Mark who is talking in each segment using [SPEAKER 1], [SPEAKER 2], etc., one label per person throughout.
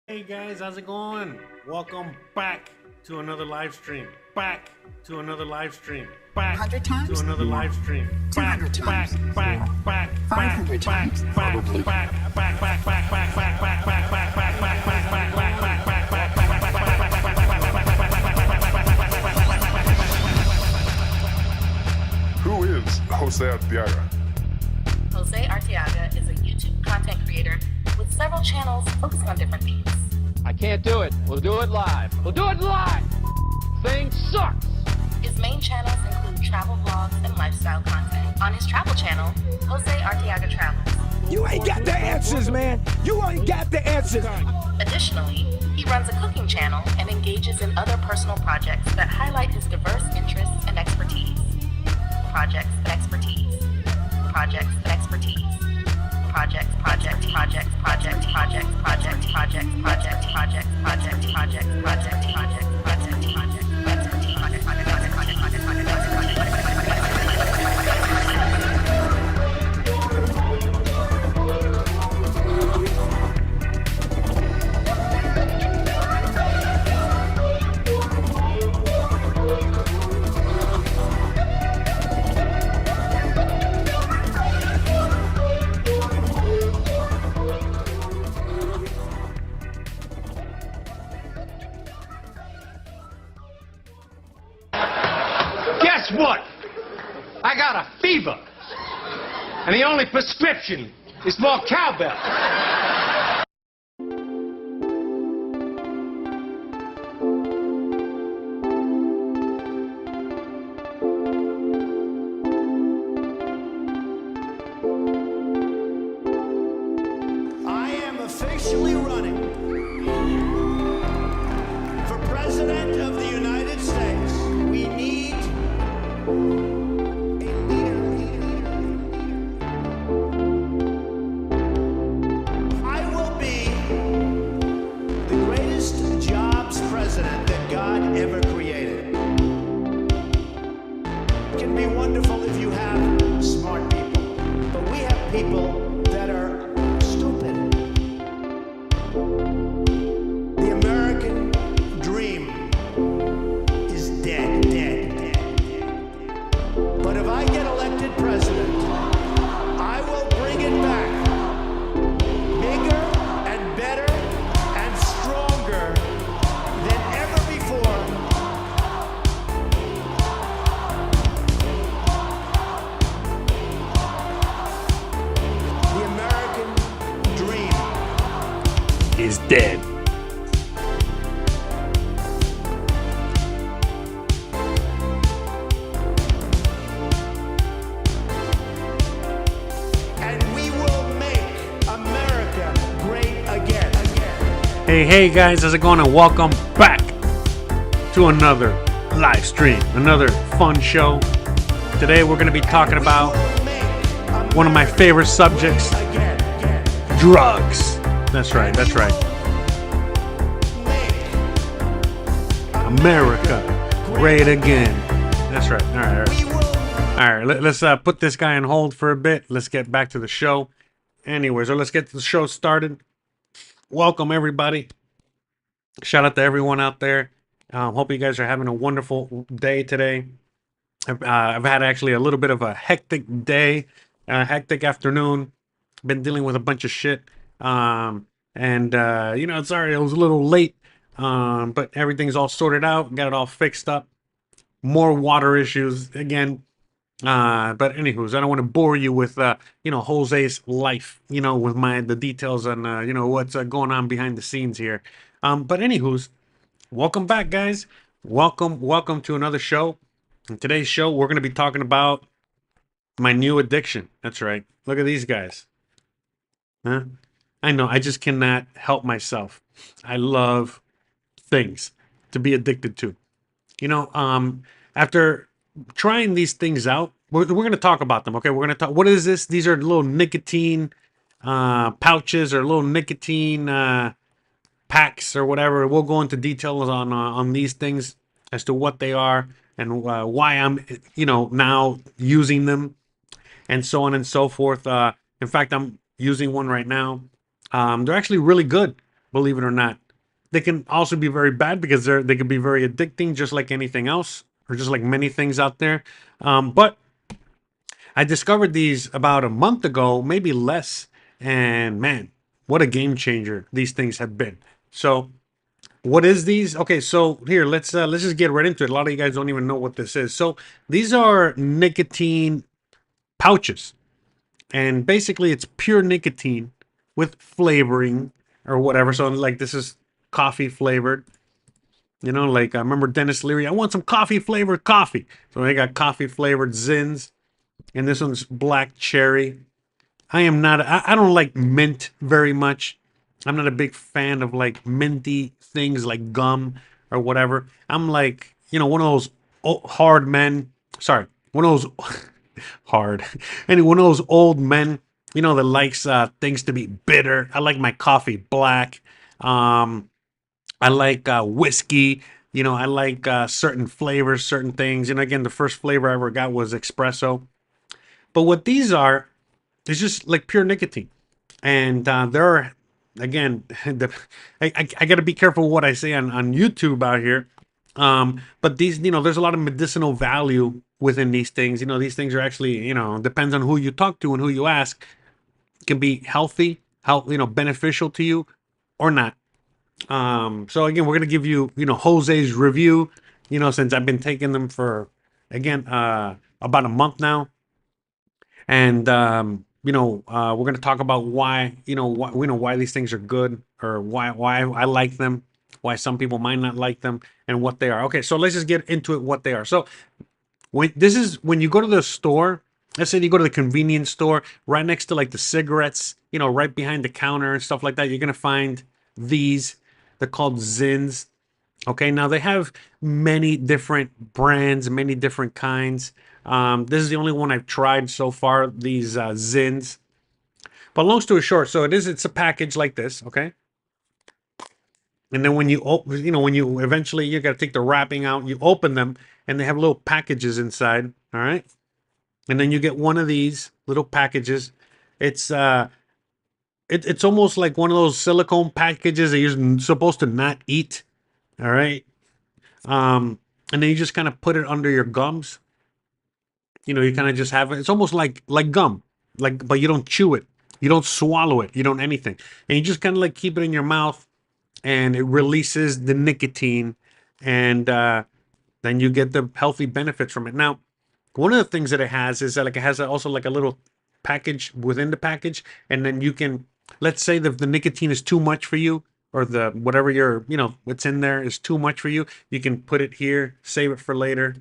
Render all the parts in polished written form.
[SPEAKER 1] Hey guys, how's it going? Welcome back to another live stream. Back to another live stream. Back
[SPEAKER 2] 100 times?
[SPEAKER 1] to another live stream.
[SPEAKER 2] 200 times?
[SPEAKER 1] Back,
[SPEAKER 2] 500 times?
[SPEAKER 3] Probably. Who is Jose Arteaga?
[SPEAKER 4] Jose Arteaga is a YouTube content creator with several channels focusing on different themes.
[SPEAKER 5] I can't do it. We'll do it live. We'll do it live. Thing sucks.
[SPEAKER 4] His main channels include travel vlogs and lifestyle content. On his travel channel, Jose Arteaga Travels.
[SPEAKER 6] You ain't got the answers, man. You ain't got the answers.
[SPEAKER 4] Additionally, he runs a cooking channel and engages in other personal projects that highlight his diverse interests and expertise. Projects and expertise. Projects and expertise. Projects, project, projects, project, projects, project, projects, project, projects, project, projects, project, projects, project, projects, expertise.
[SPEAKER 5] Guess what? I got a fever. And the only prescription is more cowbell.
[SPEAKER 6] I am officially running for President of the United States. We need a leader. I will be the greatest jobs president that God ever created. It can be wonderful if you have smart people, but we have people that are stupid. The American dream is dead. But if I get elected president, I will bring it back bigger and better and stronger than ever before. The American dream
[SPEAKER 1] is dead.
[SPEAKER 6] and we will make America great again.
[SPEAKER 1] Hey guys, how's it going? And welcome back to another live stream, another fun show. Today we're going to be talking about one of my favorite subjects, drugs. That's right. America, great again. That's right. All right. Let's put this guy on hold for a bit. Let's get back to the show. Anyways, let's get the show started. Welcome everybody. Shout out to everyone out there. Hope you guys are having a wonderful day today. I've had actually a little bit of a hectic day, hectic afternoon. Been dealing with a bunch of shit. Sorry, it was a little late. But everything's all sorted out, got it all fixed up. More water issues again. But anywho's, I don't want to bore you with Jose's life, with the details on what's going on behind the scenes here. But anywho's, welcome back, guys. Welcome to another show. In today's show, we're gonna be talking about my new addiction. That's right. Look at these guys. Huh? I know, I just cannot help myself. I love things to be addicted to. After trying these things out, we're going to talk about them. Okay, we're going to talk. What is this? These are little nicotine pouches or little nicotine packs or whatever. We'll go into details on these things as to what they are and why I'm now using them and so on and so forth. In fact, I'm using one right now. They're actually really good. believe it or not. They can also be very bad because they can be very addicting, just like anything else, or just like many things out there. But I discovered these about a month ago, maybe less, and man, what a game changer these things have been. So, what is these? Okay, so here let's just get right into it. A lot of you guys don't even know what this is. So these are nicotine pouches, and basically it's pure nicotine with flavoring or whatever. So like this is coffee flavored. You know, like I remember Dennis Leary. I want some coffee flavored coffee. So they got coffee flavored Zins, and this one's black cherry. I am not. I don't like mint very much. I'm not a big fan of like minty things like gum or whatever. I'm like, one of those hard men. Sorry, one of those hard. And one of those old men, that likes things to be bitter. I like my coffee black. I like whiskey. I like certain flavors, certain things. And again, the first flavor I ever got was espresso. But what these are is just like pure nicotine. And there are, again, I got to be careful what I say on YouTube out here. But these, there's a lot of medicinal value within these things. These things are actually, depends on who you talk to and who you ask, can be healthy, beneficial to you or not. So again, we're gonna give you, Jose's review. Since I've been taking them for, again, about a month now, and we're gonna talk about why, why these things are good, or why I like them, why some people might not like them, and what they are. Okay, so let's just get into it. What they are. So when you go to the store, let's say you go to the convenience store, right next to like the cigarettes, right behind the counter and stuff like that, you're gonna find these. They're called Zins. Okay, now they have many different brands, many different kinds. This is the only one I've tried so far, these Zins. But long story short, so it's a package like this, okay? And then when you open, when you eventually, you got to take the wrapping out, you open them, and they have little packages inside, all right? And then you get one of these little packages. It's it's almost like one of those silicone packages that you're supposed to not eat, all right? And then you just kind of put it under your gums. You kind of just have it. It's almost like gum, but you don't chew it, you don't swallow it, you don't anything, and you just kind of like keep it in your mouth, and it releases the nicotine, and then you get the healthy benefits from it. Now, one of the things that it has is that like it has also like a little package within the package, and then you can, let's say that the nicotine is too much for you, or the whatever what's in there is too much for you, you can put it here, save it for later,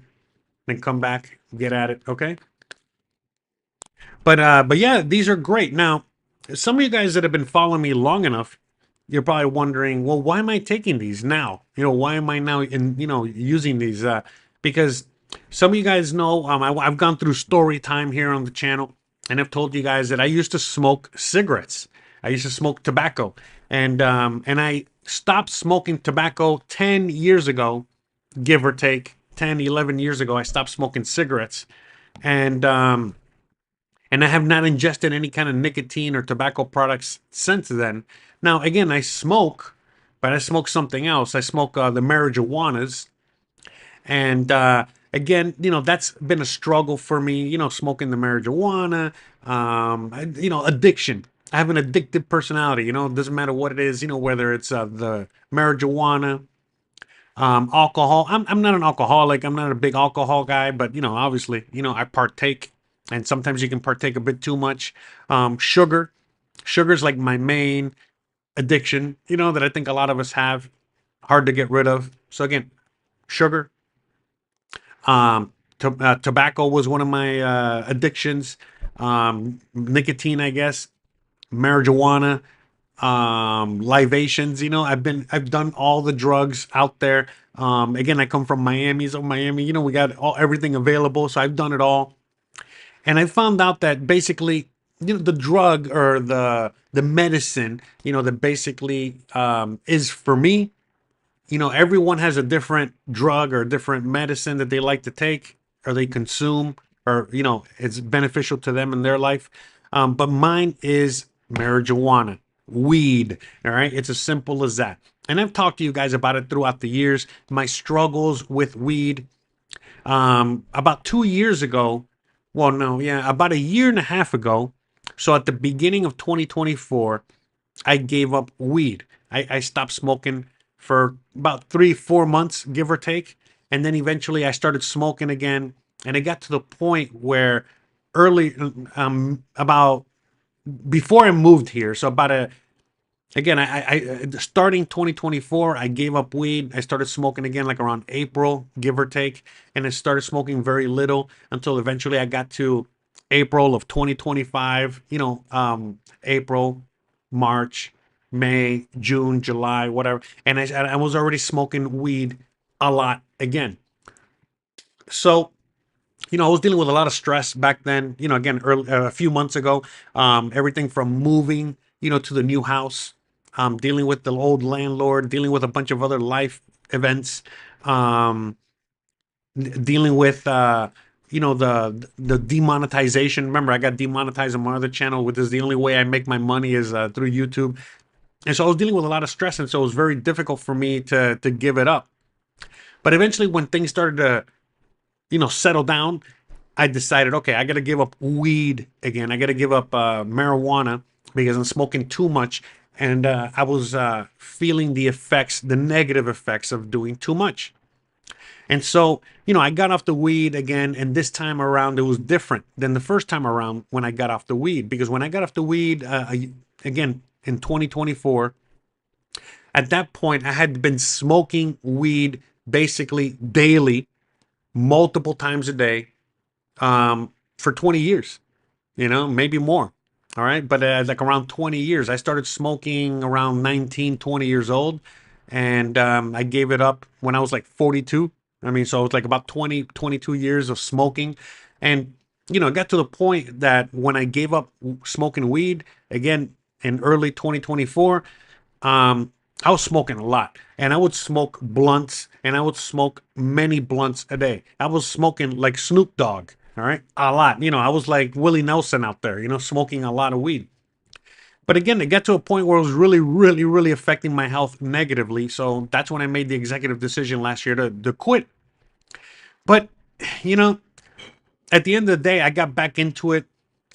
[SPEAKER 1] then come back, get at it. Okay. But yeah, these are great. Now, some of you guys that have been following me long enough, you're probably wondering, well, why am I taking these now? Why am I now using these? Because some of you guys know, I've gone through story time here on the channel, and I've told you guys that I used to smoke cigarettes. I used to smoke tobacco, and I stopped smoking tobacco 10 years ago, give or take 10, 11 years ago. I stopped smoking cigarettes, and I have not ingested any kind of nicotine or tobacco products since then. Now, again, I smoke, but I smoke something else. I smoke the marijuanas, and again, that's been a struggle for me. Smoking the marijuana, addiction. I have an addictive personality. It doesn't matter what it is. Whether it's the marijuana, alcohol. I'm not an alcoholic. I'm not a big alcohol guy, but obviously, I partake, and sometimes you can partake a bit too much. Sugar's like my main addiction, that I think a lot of us have, hard to get rid of. So again, sugar. Tobacco was one of my addictions. Nicotine, I guess. Marijuana. Libations. I've done all the drugs out there. Again, I come from Miami, so Miami, we got everything available, so I've done it all. And I found out that basically, the drug or the medicine, that basically is for me. Everyone has a different drug or different medicine that they like to take or they consume, or it's beneficial to them in their life. But mine is marijuana. weed. All right. It's as simple as that. And I've talked to you guys about it throughout the years, my struggles with weed. About 2 years ago, well, no, yeah, about a year and a half ago. So at the beginning of 2024, I gave up weed. I stopped smoking for about 3, 4 months, give or take. And then eventually I started smoking again. And it got to the point where early, about before I moved here, so about a again, starting 2024, I gave up weed. I started smoking again like around April, give or take, and I started smoking very little until eventually I got to April of 2025. April, March, May, June, July, whatever, and I was already smoking weed a lot again. So I was dealing with a lot of stress back then. Again, a few months ago, everything from moving, to the new house, dealing with the old landlord, dealing with a bunch of other life events, um, dealing with, the demonetization. Remember, I got demonetized on my other channel, which is the only way I make my money is through YouTube. And so I was dealing with a lot of stress, and so it was very difficult for me to give it up. But eventually, when things started to settle down, I decided, okay, I got to give up weed again. I got to give up marijuana because I'm smoking too much. And I was feeling the effects, the negative effects of doing too much. And so, I got off the weed again. And this time around, it was different than the first time around when I got off the weed. Because when I got off the weed, again, in 2024, at that point, I had been smoking weed basically daily, multiple times a day, for 20 years, maybe more. All right. But like around 20 years, I started smoking around 19, 20 years old. And I gave it up when I was like 42. I mean, so it's like about 20, 22 years of smoking. And, it got to the point that when I gave up smoking weed again in early 2024, I was smoking a lot, and I would smoke blunts, and I would smoke many blunts a day. I was smoking like Snoop Dogg, all right, a lot. I was like Willie Nelson out there, smoking a lot of weed. But again, it got to a point where it was really, really, really affecting my health negatively. So that's when I made the executive decision last year to quit. But, you know, at the end of the day, I got back into it,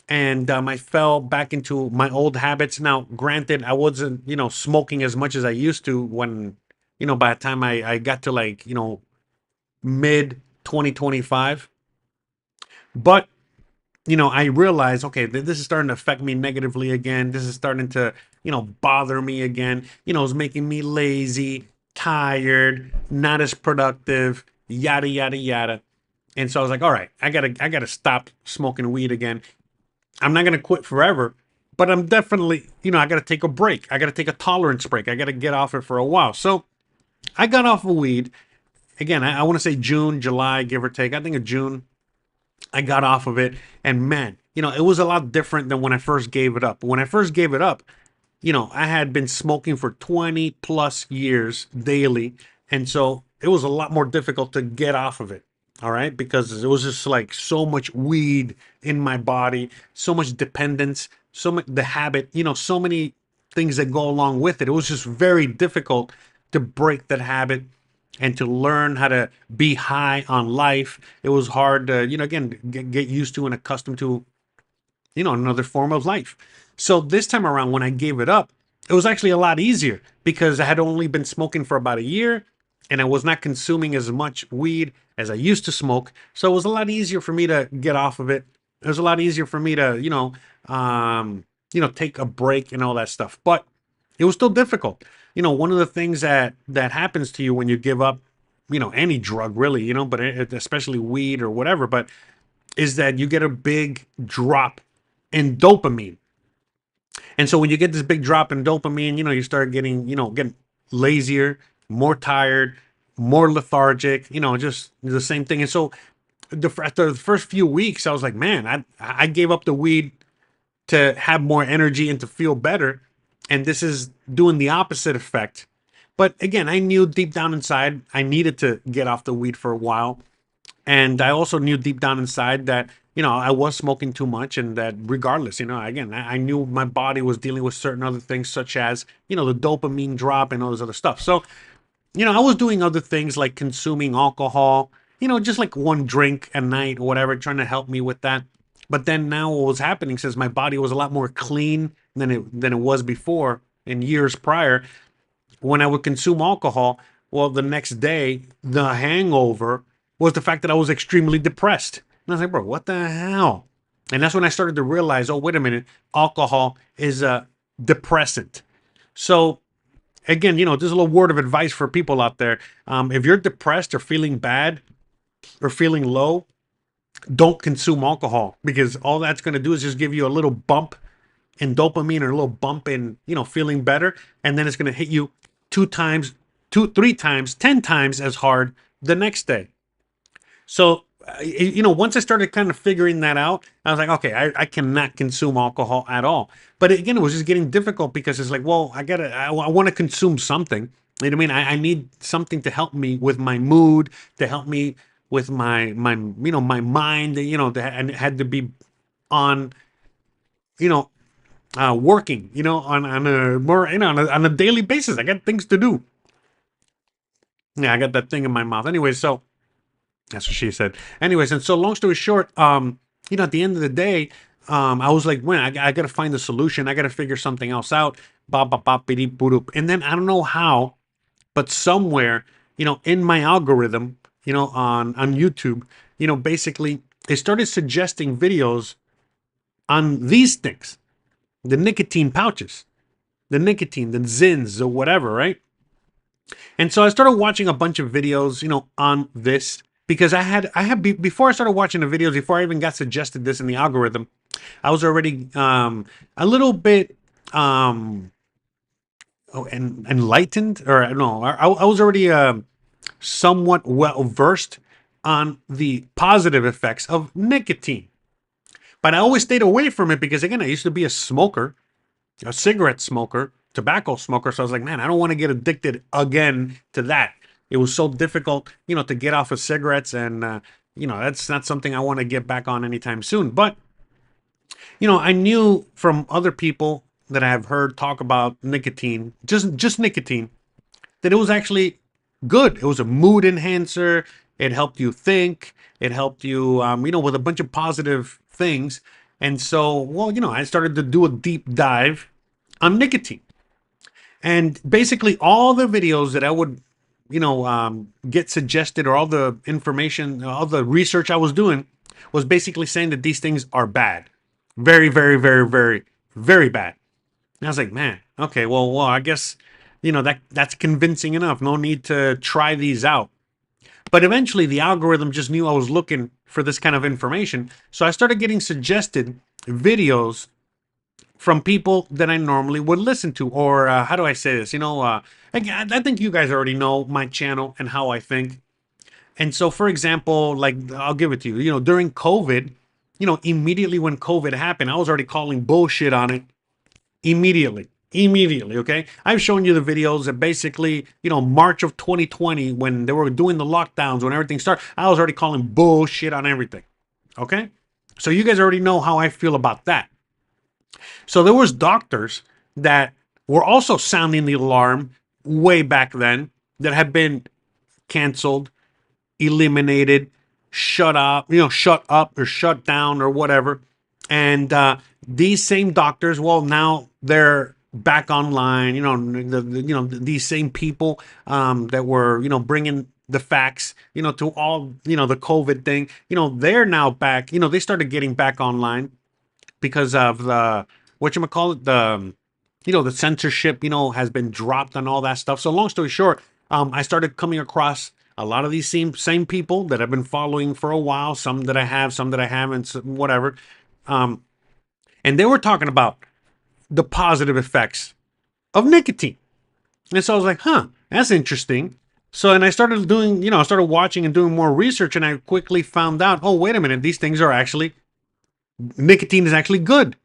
[SPEAKER 1] and I fell back into my old habits. Now, granted, I wasn't, smoking as much as I used to when, by the time I got to like, mid 2025. But, I realized, okay, this is starting to affect me negatively again. This is starting to, bother me again. It's making me lazy, tired, not as productive, yada, yada, yada. And so I was like, all right, I gotta stop smoking weed again. I'm not gonna quit forever, but I'm definitely, I gotta take a break. I gotta take a tolerance break. I gotta get off it for a while. So I got off of weed. Again, I want to say June, July, give or take. I think of June, I got off of it. And man, it was a lot different than when I first gave it up. When I first gave it up, I had been smoking for 20 plus years daily. And so it was a lot more difficult to get off of it. All right. Because it was just like so much weed in my body, so much dependence, so much the habit, so many things that go along with it. It was just very difficult to break that habit and to learn how to be high on life. It was hard to, again, get used to and accustomed to, another form of life. So this time around, when I gave it up, it was actually a lot easier because I had only been smoking for about a year and I was not consuming as much weed as I used to smoke. So it was a lot easier for me to get off of it. It was a lot easier for me to, take a break and all that stuff. But it was still difficult. One of the things that happens to you when you give up, any drug really, but especially weed or whatever, but is that you get a big drop in dopamine. And so when you get this big drop in dopamine, you start getting lazier, more tired, more lethargic, just the same thing. And so after the first few weeks, I was like, man, I gave up the weed to have more energy and to feel better. And this is doing the opposite effect. But again, I knew deep down inside I needed to get off the weed for a while. And I also knew deep down inside that I was smoking too much, and that regardless, again, I knew my body was dealing with certain other things, such as, the dopamine drop and all this other stuff. So, I was doing other things like consuming alcohol, just like one drink a night or whatever, trying to help me with that. But then now what was happening, since my body was a lot more clean than it was before in years prior, when I would consume alcohol, well, the next day, the hangover was the fact that I was extremely depressed. And I was like, bro, what the hell? And that's when I started to realize, oh, wait a minute, alcohol is a depressant. So, again, just a little word of advice for people out there. If you're depressed or feeling bad or feeling low, don't consume alcohol, because all that's going to do is just give you a little bump in dopamine or a little bump in, feeling better. And then it's going to hit you 2 times, 3 times, 10 times as hard the next day. So, once I started kind of figuring that out, I was like, okay, I cannot consume alcohol at all. But again, it was just getting difficult, because it's like, well, I want to consume something. You know what I mean? I need something to help me with my mood, to help me with my my mind. And it had to be on, you know, working, on a more, on a daily basis. I got things to do. Yeah, I got that thing in my mouth. Anyway, so that's what she said. Anyways, and so long story short, at the end of the day, I was like, man, I got to find a solution. I got to figure something else out. Ba ba ba bidi boop. And then I don't know how, but somewhere, in my algorithm, on YouTube, basically it started suggesting videos on these things, the nicotine pouches, the zins or whatever, right? And so I started watching a bunch of videos, on this, because before I started watching the videos, before I even got suggested this in the algorithm, I was already a little bit enlightened, or no, I was already somewhat well versed on the positive effects of nicotine. But I always stayed away from it because, again, I used to be a smoker, a cigarette smoker, tobacco smoker. So I was like, man, I don't want to get addicted again to that. It was so difficult, to get off of cigarettes, and that's not something I want to get back on anytime soon. But I knew from other people that I have heard talk about nicotine, just nicotine, that it was actually good. It was a mood enhancer. It helped you think. It helped you, with a bunch of positive things. And so, well, I started to do a deep dive on nicotine. And basically, all the videos that I would, get suggested, or all the information, all the research I was doing, was basically saying that these things are bad. Very, very, very, very, very bad. And I was like, man, okay, well, I guess, that's convincing enough. No need to try these out. But eventually, the algorithm just knew I was looking for this kind of information. So I started getting suggested videos from people that I normally would listen to. Or how do I say this? I think you guys already know my channel and how I think. And so, for example, like, I'll give it to you, during COVID, immediately when COVID happened, I was already calling bullshit on it immediately. Okay, I've shown you the videos that basically, March of 2020, when they were doing the lockdowns, when everything started, I was already calling bullshit on everything. Okay, so you guys already know how I feel about that. So there was doctors that were also sounding the alarm way back then, that had been canceled, eliminated, shut up or shut down or whatever. And these same doctors, well, now they're back online. These same people that were bringing the facts to all the COVID thing. They're now back. They started getting back online because of the whatchamacallit, the censorship has been dropped on all that stuff. So long story short, I started coming across a lot of these same people that I've been following for a while, some that I have, some that I haven't, whatever. And they were talking about the positive effects of nicotine. And so I was like, huh, that's interesting. So, and I started doing, I started watching and doing more research, and I quickly found out, oh, wait a minute, these things are actually, nicotine is actually good.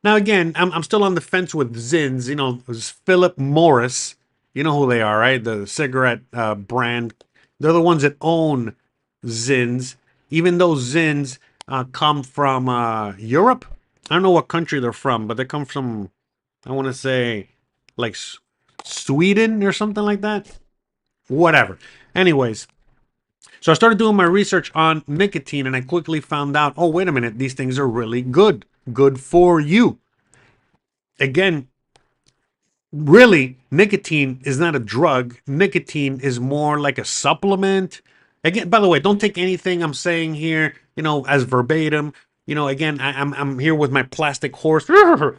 [SPEAKER 1] Now, again, I'm still on the fence with Zins. It was Philip Morris. You know who they are, right? The cigarette brand. They're the ones that own Zins. Even though Zins come from Europe. I don't know what country they're from, but they come from, I want to say, like Sweden or something like that. Whatever. Anyways, so I started doing my research on nicotine, and I quickly found out, oh, wait a minute, these things are really good. Good for you. Again, really, nicotine is not a drug. Nicotine is more like a supplement. Again, by the way, don't take anything I'm saying here, as verbatim. Again, I'm here with my plastic horse. This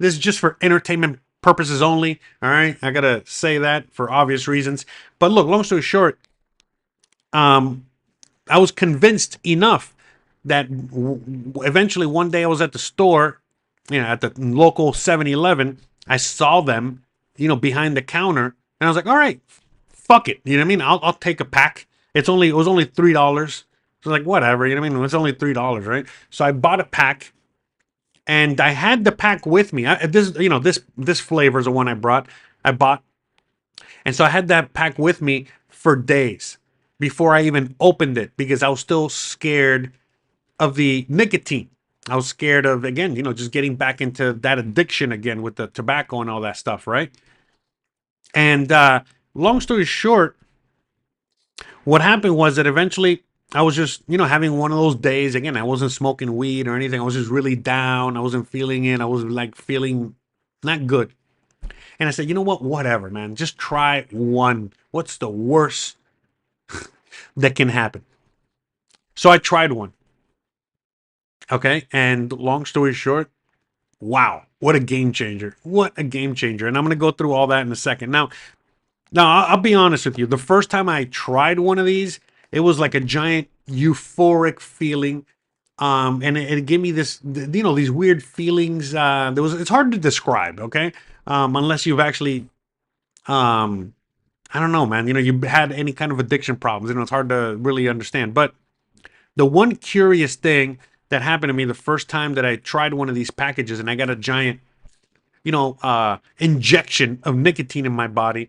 [SPEAKER 1] is just for entertainment purposes only. All right, I gotta say that for obvious reasons. But look, long story short, I was convinced enough that eventually one day I was at the store, at the local 7-Eleven. I saw them, behind the counter, and I was like, all right, fuck it. You know what I mean? I'll take a pack. It was only $3. So like, whatever, you know what I mean? It's only $3, right? So I bought a pack, and I had the pack with me. This flavor is the one I bought. And so I had that pack with me for days before I even opened it, because I was still scared of the nicotine. I was scared of, again, just getting back into that addiction again with the tobacco and all that stuff, right? And long story short, what happened was that eventually I was just, having one of those days. Again, I wasn't smoking weed or anything. I was just really down. I wasn't feeling it. I was like feeling not good. And I said, you know what? Whatever, man. Just try one. What's the worst that can happen? So I tried one. Okay. And long story short, wow, what a game changer. What a game changer. And I'm going to go through all that in a second. Now, I'll be honest with you. The first time I tried one of these, it was like a giant euphoric feeling. And it gave me this, these weird feelings. It's hard to describe, okay? Unless you've actually, I don't know, man. You had any kind of addiction problems. It's hard to really understand. But the one curious thing that happened to me the first time that I tried one of these packages, and I got a giant, injection of nicotine in my body,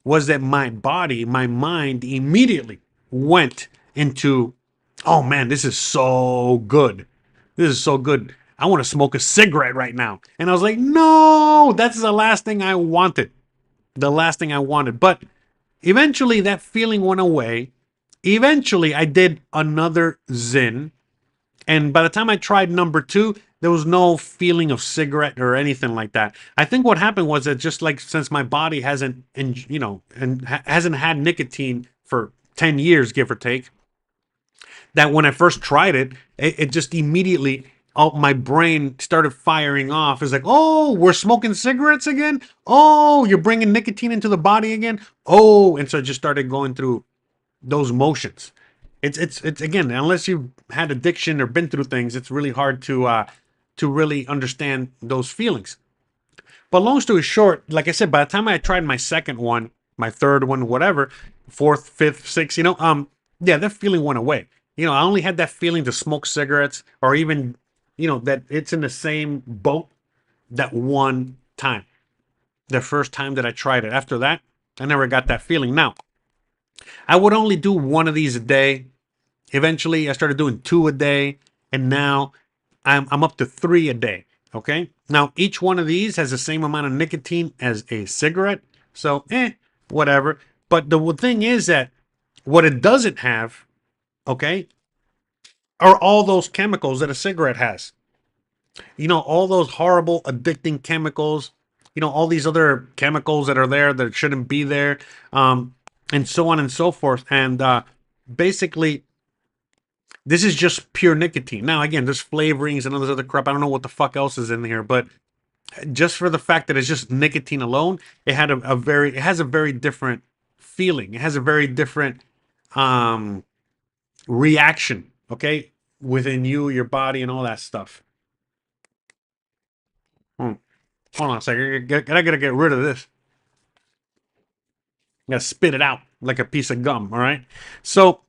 [SPEAKER 1] was that my mind immediately went into, oh man, this is so good. This is so good. I want to smoke a cigarette right now. And I was like, no, that's the last thing I wanted. The last thing I wanted. But eventually that feeling went away. Eventually I did another Zyn. And by the time I tried number 2, there was no feeling of cigarette or anything like that. I think what happened was that just like since my body hasn't, hasn't had nicotine for 10 years, give or take, that when I first tried it, it just immediately, my brain started firing off. It's like, oh, we're smoking cigarettes again? Oh, you're bringing nicotine into the body again? Oh, and so it just started going through those motions. It's again, unless you've had addiction or been through things, it's really hard to really understand those feelings. But long story short, like I said, by the time I tried my second one, my third one, whatever, fourth, fifth, sixth, yeah, that feeling went away. I only had that feeling to smoke cigarettes, or even, that it's in the same boat that one time. The first time that I tried it. After that, I never got that feeling. Now, I would only do one of these a day. Eventually, I started doing 2 a day, and now I'm up to 3 a day. Okay. Now, each one of these has the same amount of nicotine as a cigarette, so whatever. But the thing is that what it doesn't have, okay, are all those chemicals that a cigarette has. All those horrible, addicting chemicals. All these other chemicals that are there that shouldn't be there, and so on and so forth. And basically, this is just pure nicotine. Now, again, there's flavorings and all this other crap. I don't know what the fuck else is in here, but just for the fact that it's just nicotine alone, it has a very different feeling. It has a very different reaction, okay, within you, your body, and all that stuff. Hold on a second. I gotta get rid of this. I gotta spit it out like a piece of gum. All right. So,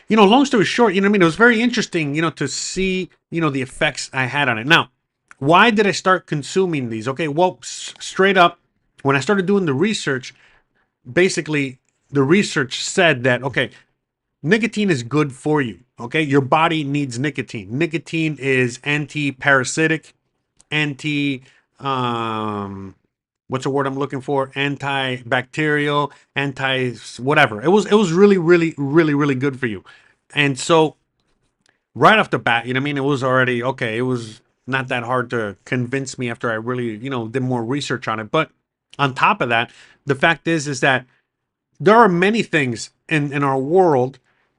[SPEAKER 1] long story short, what I mean? It was very interesting, to see, the effects I had on it. Now, why did I start consuming these? Okay, well, straight up, when I started doing the research, basically the research said that, okay, nicotine is good for you. Okay, your body needs nicotine. Nicotine is anti-parasitic, anti what's the word I'm looking for? Antibacterial, anti whatever. It was really, really, really, really good for you. And so right off the bat, you know what I mean? It was already okay. It was not that hard to convince me after I really, did more research on it. But on top of that, the fact is that there are many things in our world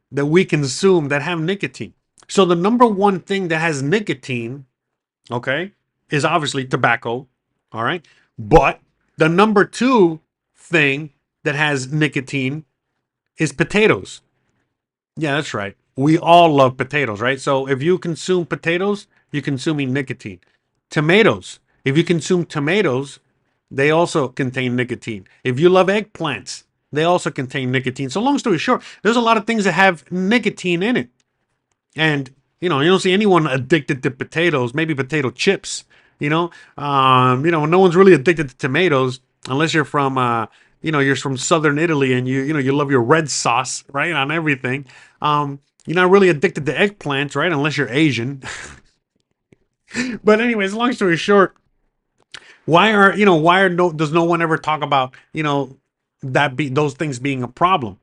[SPEAKER 1] that we consume that have nicotine. So the number one thing that has nicotine, okay, is obviously tobacco. All right. But the number two thing that has nicotine is potatoes. Yeah, that's right. We all love potatoes, right? So if you consume potatoes, you're consuming nicotine. Tomatoes. If you consume tomatoes, they also contain nicotine. If you love eggplants, they also contain nicotine. So long story short, there's a lot of things that have nicotine in it. And you don't see anyone addicted to potatoes, maybe potato chips, no one's really addicted to tomatoes unless you're from you're from southern Italy and you love your red sauce, right, on everything. You're not really addicted to eggplants, right, unless you're Asian. But anyways, long story short, does no one ever talk about, those things being a problem?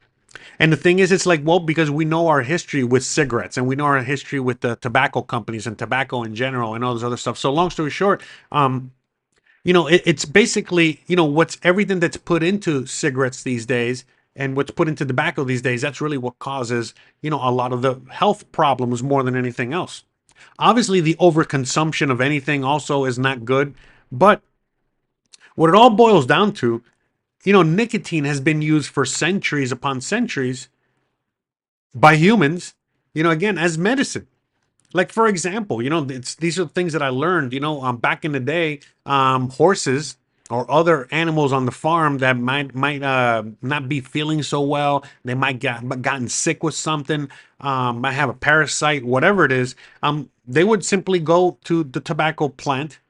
[SPEAKER 1] And the thing is, it's like, well, because we know our history with cigarettes and we know our history with the tobacco companies and tobacco in general and all this other stuff. So long story short, it's basically, what's everything that's put into cigarettes these days and what's put into tobacco these days, that's really what causes, a lot of the health problems more than anything else. Obviously, the overconsumption of anything also is not good. But what it all boils down to, nicotine has been used for centuries upon centuries by humans, again, as medicine. Like, for example, these are things that I learned, back in the day, horses or other animals on the farm that might not be feeling so well. They might gotten sick with something, might have a parasite, whatever it is. They would simply go to the tobacco plant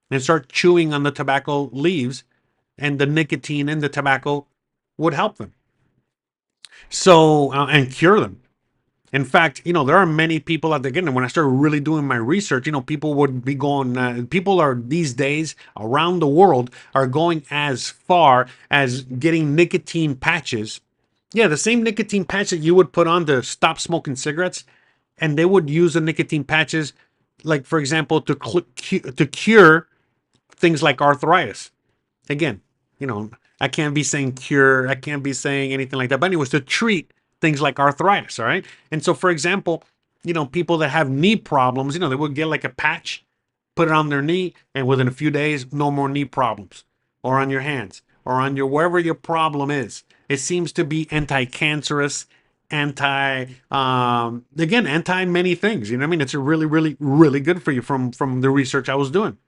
[SPEAKER 1] and start chewing on the tobacco leaves, and the nicotine in the tobacco would help them. So, and cure them. In fact, there are many people out there. Again, when I started really doing my research, people would be going. People are these days around the world are going as far as getting nicotine patches. Yeah, the same nicotine patch that you would put on to stop smoking cigarettes, and they would use the nicotine patches, like for example, to cure things like arthritis. Again, I can't be saying cure, I can't be saying anything like that. But anyways, to treat things like arthritis, all right? And so, for example, people that have knee problems, they would get like a patch, put it on their knee, and within a few days, no more knee problems. Or on your hands, or on your wherever your problem is. It seems to be anti-cancerous, again, anti many things. You know what I mean? It's a really, really, really good for you from the research I was doing.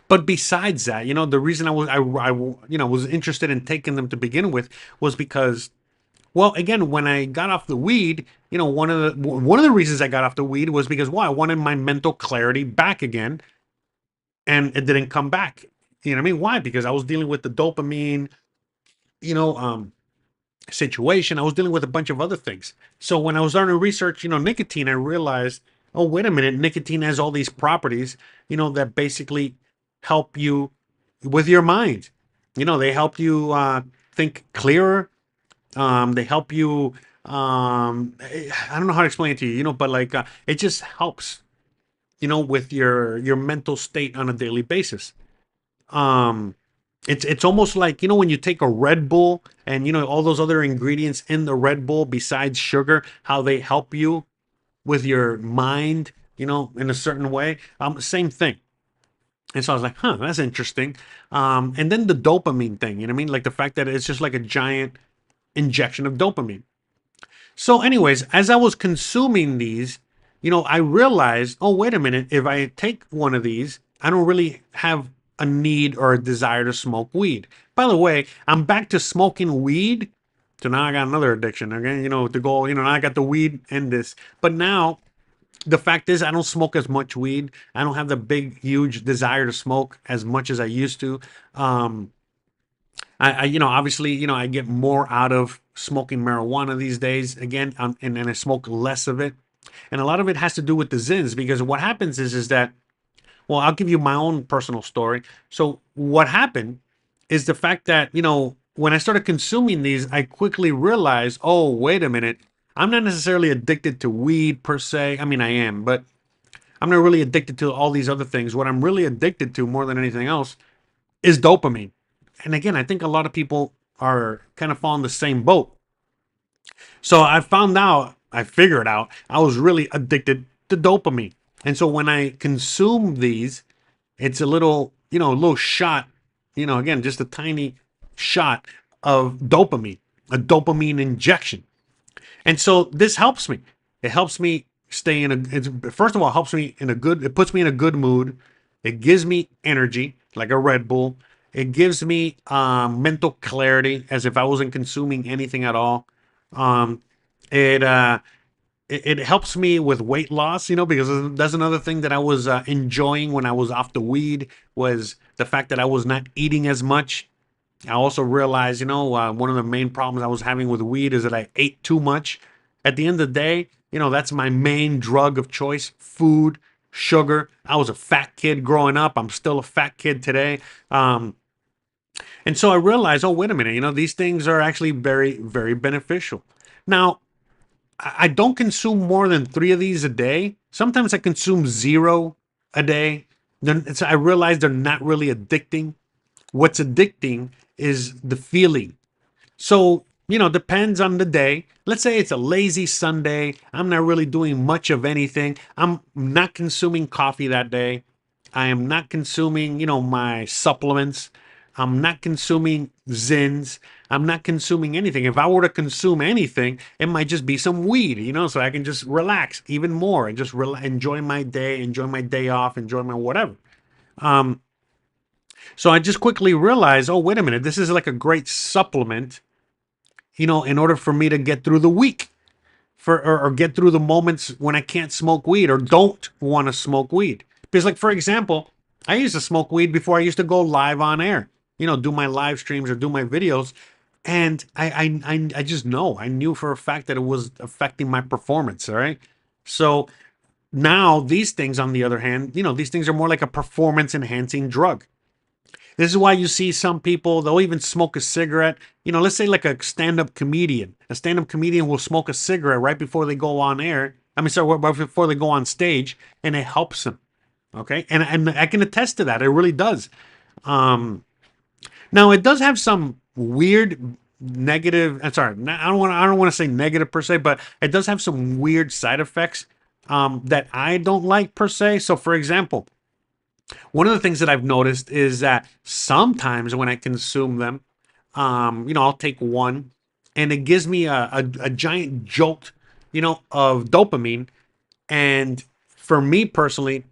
[SPEAKER 1] But besides that, the reason I was interested in taking them to begin with was because, well, again, when I got off the weed, one of the reasons I got off the weed was because, well, I wanted my mental clarity back again, and it didn't come back. You know what I mean? Why? Because I was dealing with the dopamine, you know, um, situation. I was dealing with a bunch of other things. So when I was starting to research, nicotine, I realized, oh, wait a minute, nicotine has all these properties, that basically help you with your mind. They help you think clearer. They help you. I don't know how to explain it to you, but like it just helps, with your mental state on a daily basis. Um, it's almost like, when you take a Red Bull and all those other ingredients in the Red Bull besides sugar, how they help you with your mind, in a certain way. Same thing. And so I was like, huh, that's interesting. And then the dopamine thing, you know what I mean? Like the fact that it's just like a giant injection of dopamine. So, anyways, as I was consuming these, I realized, oh, wait a minute, if I take one of these, I don't really have a need or a desire to smoke weed. By the way, I'm back to smoking weed. So now I got another addiction. Again, to go, now I got the weed and this. But now the fact is, I don't smoke as much weed. I don't have the big, huge desire to smoke as much as I used to. Obviously, I get more out of smoking marijuana these days. Again, and I smoke less of it, and a lot of it has to do with the zins. Because what happens is that, well, I'll give you my own personal story. So what happened is the fact that when I started consuming these, I quickly realized, oh, wait a minute, I'm not necessarily addicted to weed per se. I mean, I am, but I'm not really addicted to all these other things. What I'm really addicted to more than anything else is dopamine. And again, I think a lot of people are kind of falling the same boat. So I figured out I was really addicted to dopamine. And so when I consume these, it's a little shot, again, just a tiny shot of dopamine, a dopamine injection. And so this helps me. It helps me stay first of all, it helps me it puts me in a good mood. It gives me energy, like a Red Bull. It gives me mental clarity, as if I wasn't consuming anything at all. Um, it, uh, it helps me with weight loss, because that's another thing that I was enjoying when I was off the weed, was the fact that I was not eating as much. I also realized, one of the main problems I was having with weed is that I ate too much. At the end of the day, that's my main drug of choice: food, sugar. I was a fat kid growing up. I'm still a fat kid today. And so I realized, oh, wait a minute, these things are actually very, very beneficial. Now, I don't consume more than 3 of these a day. Sometimes I consume 0 a day. Then I realize they're not really addicting. What's addicting is the feeling. So, depends on the day. Let's say it's a lazy Sunday. I'm not really doing much of anything. I'm not consuming coffee that day. I am not consuming, my supplements. I'm not consuming Zins. I'm not consuming anything. If I were to consume anything, it might just be some weed, so I can just relax even more and just enjoy my day, enjoy my day off, enjoy my whatever. So I just quickly realized, oh, wait a minute, this is like a great supplement, in order for me to get through the week, or get through the moments when I can't smoke weed or don't want to smoke weed. Because, like, for example, I used to smoke weed before I used to go live on air, do my live streams or do my videos. And I just know, I knew for a fact that it was affecting my performance. All right. So now these things, on the other hand, these things are more like a performance enhancing drug. This is why you see some people, they'll even smoke a cigarette. Let's say like a stand-up comedian. A stand-up comedian will smoke a cigarette right before they go on air. Right before they go on stage, and it helps them. Okay? And I can attest to that. It really does. Now it does have some weird negative, I don't want to say negative per se, but it does have some weird side effects that I don't like per se. So for example, one of the things that I've noticed is that sometimes when I consume them, I'll take one, and it gives me a giant jolt, of dopamine. And for me personally,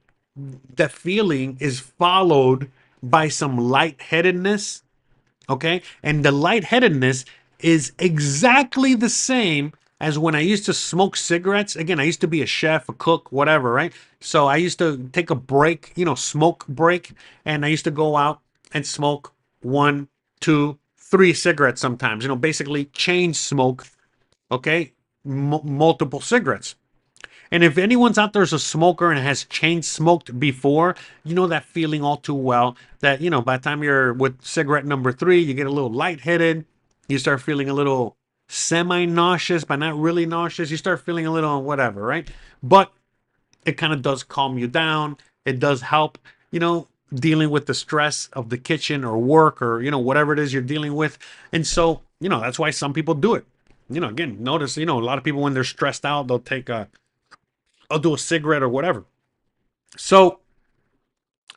[SPEAKER 1] that feeling is followed by some lightheadedness. Okay. And the lightheadedness is exactly the same as when I used to smoke cigarettes. Again, I used to be a chef, a cook, whatever, right? So I used to take a break, smoke break, and I used to go out and smoke 1, 2, 3 cigarettes sometimes, basically chain smoke, okay? Multiple cigarettes. And if anyone's out there as a smoker and has chain smoked before, you know that feeling all too well. That, by the time you're with cigarette number 3, you get a little lightheaded. You start feeling a little semi-nauseous, but not really nauseous. You start feeling a little whatever, right? But it kind of does calm you down. It does help, dealing with the stress of the kitchen or work or, whatever it is you're dealing with. And so, that's why some people do it. Again, notice, a lot of people when they're stressed out, I'll do a cigarette or whatever. So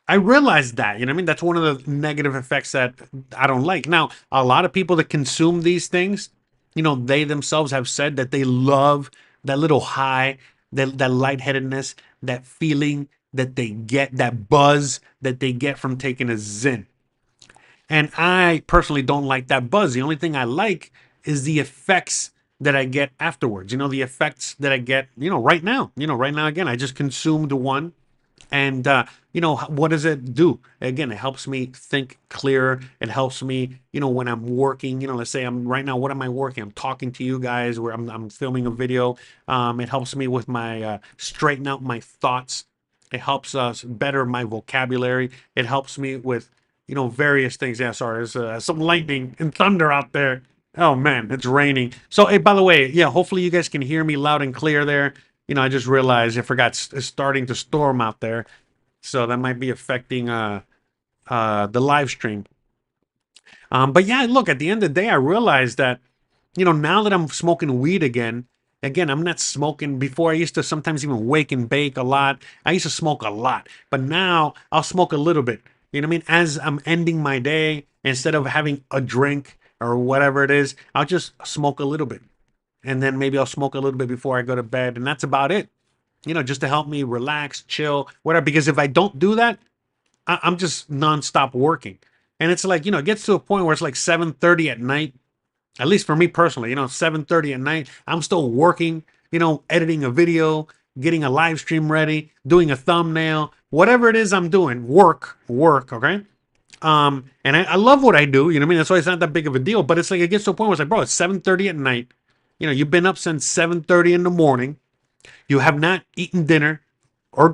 [SPEAKER 1] I realized that, what I mean? That's one of the negative effects that I don't like. Now, a lot of people that consume these things, they themselves have said that they love that little high, that lightheadedness, that feeling that they get, that buzz that they get from taking a Zyn. And I personally don't like that buzz. The only thing I like is the effects that I get afterwards. The effects that I get, right now. Right now, again, I just consumed one, And what does it do? Again, it helps me think clearer. It helps me, when I'm working. Let's say I'm right now. What am I working? I'm talking to you guys. Where I'm filming a video. It helps me with my straighten out my thoughts. It helps us better my vocabulary. It helps me with various things. Yeah, sorry, there's some lightning and thunder out there. Oh man, it's raining. So, hey, by the way, yeah, hopefully you guys can hear me loud and clear there. I just realized I forgot it's starting to storm out there, so that might be affecting the live stream. But yeah, look, at the end of the day, I realized that now that I'm smoking weed again, I'm not smoking. Before, I used to sometimes even wake and bake a lot. I used to smoke a lot, but now I'll smoke a little bit. You know what I mean? As I'm ending my day, instead of having a drink or whatever it is, I'll just smoke a little bit. And then maybe I'll smoke a little bit before I go to bed. And that's about it, just to help me relax, chill, whatever. Because if I don't do that, I'm just nonstop working. And it's like, it gets to a point where it's like 7:30 at night. At least for me personally, 7:30 at night, I'm still working, editing a video, getting a live stream ready, doing a thumbnail, whatever it is I'm doing, work, okay? And I love what I do, you know what I mean? That's why it's not that big of a deal, but it's like it gets to a point where it's like, bro, it's 7:30 at night. You've been up since 7:30 in the morning. You have not eaten dinner or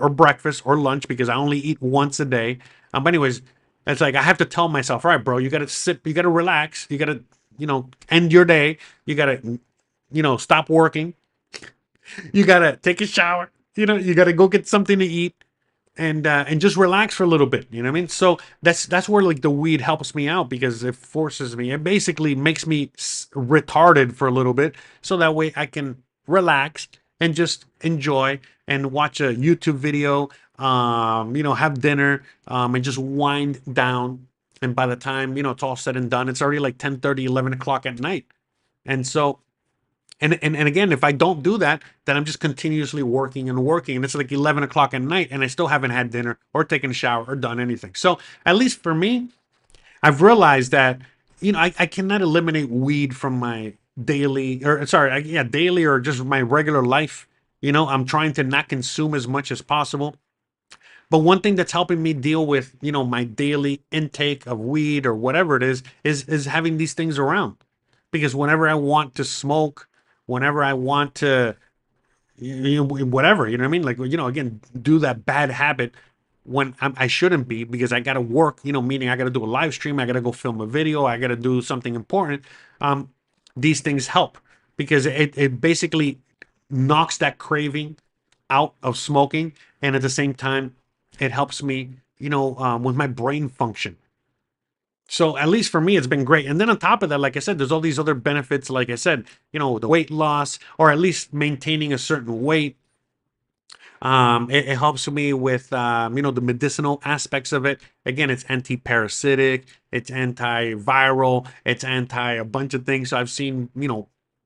[SPEAKER 1] breakfast or lunch because I only eat once a day. But anyways, it's like I have to tell myself, all right, bro, you got to sit, you got to relax, you got to, end your day. You got to, stop working. You got to take a shower. You got to go get something to eat and just relax for a little bit. You know what I mean? So that's where like the weed helps me out because it forces me. It basically makes me retarded for a little bit, so that way I can relax and just enjoy and watch a YouTube video. Have dinner and just wind down. And by the time it's all said and done, it's already like 10:30, 11 o'clock at night. And so and again, if I don't do that, then I'm just continuously working and working. And it's like 11 o'clock at night and I still haven't had dinner or taken a shower or done anything. So at least for me, I've realized that, I cannot eliminate weed from my daily or sorry, daily or just my regular life. I'm trying to not consume as much as possible. But one thing that's helping me deal with, my daily intake of weed or whatever it is having these things around. Because whenever I want to smoke, whenever I want to, whatever, you know what I mean? Like, again, do that bad habit when I shouldn't be because I got to work, meaning I got to do a live stream, I got to go film a video, I got to do something important. These things help because it basically knocks that craving out of smoking. And at the same time, it helps me, with my brain function. So at least for me, it's been great. And then on top of that, like I said, there's all these other benefits. Like I said, the weight loss or at least maintaining a certain weight. It helps me with, the medicinal aspects of it. Again, it's anti-parasitic, it's antiviral, it's anti a bunch of things. So I've seen,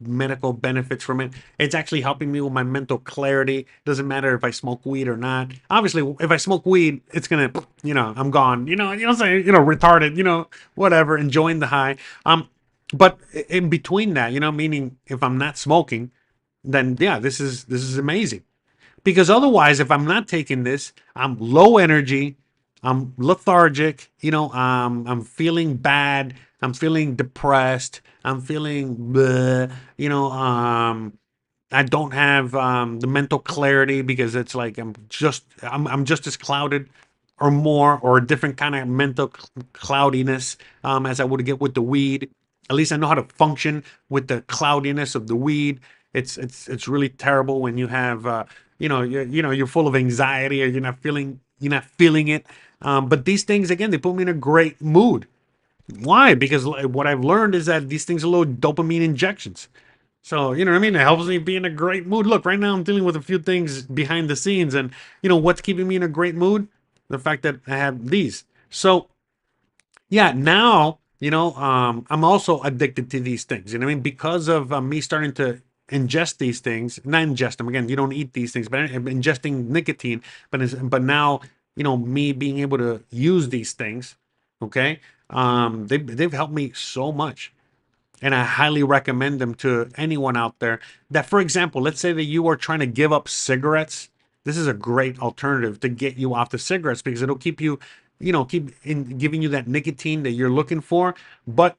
[SPEAKER 1] medical benefits from it. It's actually helping me with my mental clarity. Doesn't matter if I smoke weed or not. Obviously, if I smoke weed, it's gonna, I'm gone. Say, retarded, whatever, enjoying the high. But in between that, meaning if I'm not smoking, then yeah, this is amazing. Because otherwise, if I'm not taking this, I'm low energy, I'm lethargic, I'm feeling bad, I'm feeling depressed, I'm feeling bleh, I don't have the mental clarity because it's like I'm just as clouded or more or a different kind of mental cloudiness as I would get with the weed. At least I know how to function with the cloudiness of the weed. It's really terrible when you have you're full of anxiety or you're not feeling it. But these things again, they put me in a great mood. Why? Because what I've learned is that these things are little dopamine injections. So, you know what I mean? It helps me be in a great mood. Look, right now I'm dealing with a few things behind the scenes. And, what's keeping me in a great mood? The fact that I have these. So, yeah, now, I'm also addicted to these things. You know what I mean? Because of me starting to ingest these things, not ingest them. Again, you don't eat these things, but I'm ingesting nicotine. But now, me being able to use these things, okay? They've helped me so much. And I highly recommend them to anyone out there that, for example, let's say that you are trying to give up cigarettes this is a great alternative to get you off the cigarettes because it'll keep you, giving you that nicotine that you're looking for, but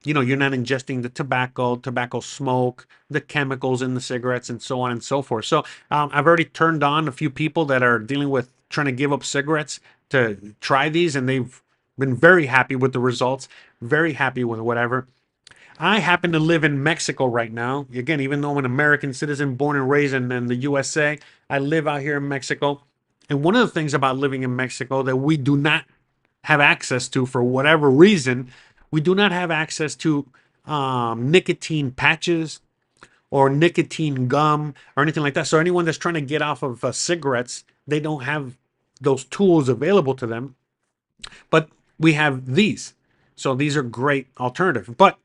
[SPEAKER 1] you're not ingesting the tobacco smoke, the chemicals in the cigarettes, and so on and so forth. So I've already turned on a few people that are dealing with trying to give up cigarettes to try these, and they've been very happy with the results, very happy with whatever. I happen to live in Mexico right now. Again, even though I'm an American citizen born and raised in the USA, I live out here in Mexico. And one of the things about living in Mexico that we do not have access to for whatever reason, we do not have access to nicotine patches or nicotine gum or anything like that. So anyone that's trying to get off of cigarettes, they don't have those tools available to them. But we have these. So these are great alternatives. But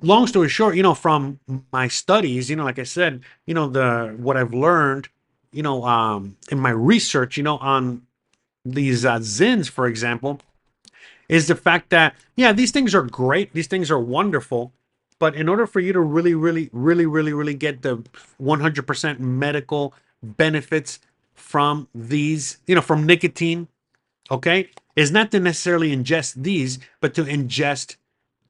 [SPEAKER 1] long story short, from my studies, like I said, the what I've learned, in my research, on these Zins, for example, is the fact that, yeah, these things are great. These things are wonderful. But in order for you to really, really, really, really, really get the 100% medical benefits from these, from nicotine, okay, is not to necessarily ingest these, but to ingest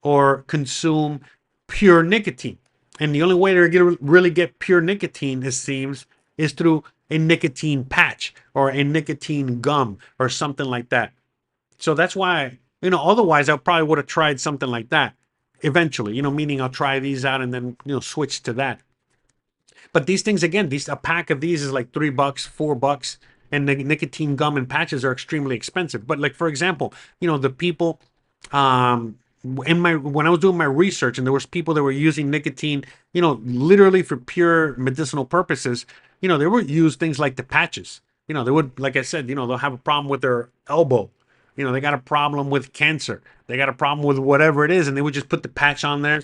[SPEAKER 1] or consume pure nicotine. And the only way to really get pure nicotine, it seems, is through a nicotine patch or a nicotine gum or something like that. So that's why, otherwise I probably would have tried something like that eventually, meaning I'll try these out and then, switch to that. But these things, again, a pack of these is like $3, $4, and the nicotine gum and patches are extremely expensive. But like, for example, the people, when I was doing my research, and there was people that were using nicotine, literally for pure medicinal purposes, they would use things like the patches. They would, like I said, they'll have a problem with their elbow. They got a problem with cancer. They got a problem with whatever it is, and they would just put the patch on there.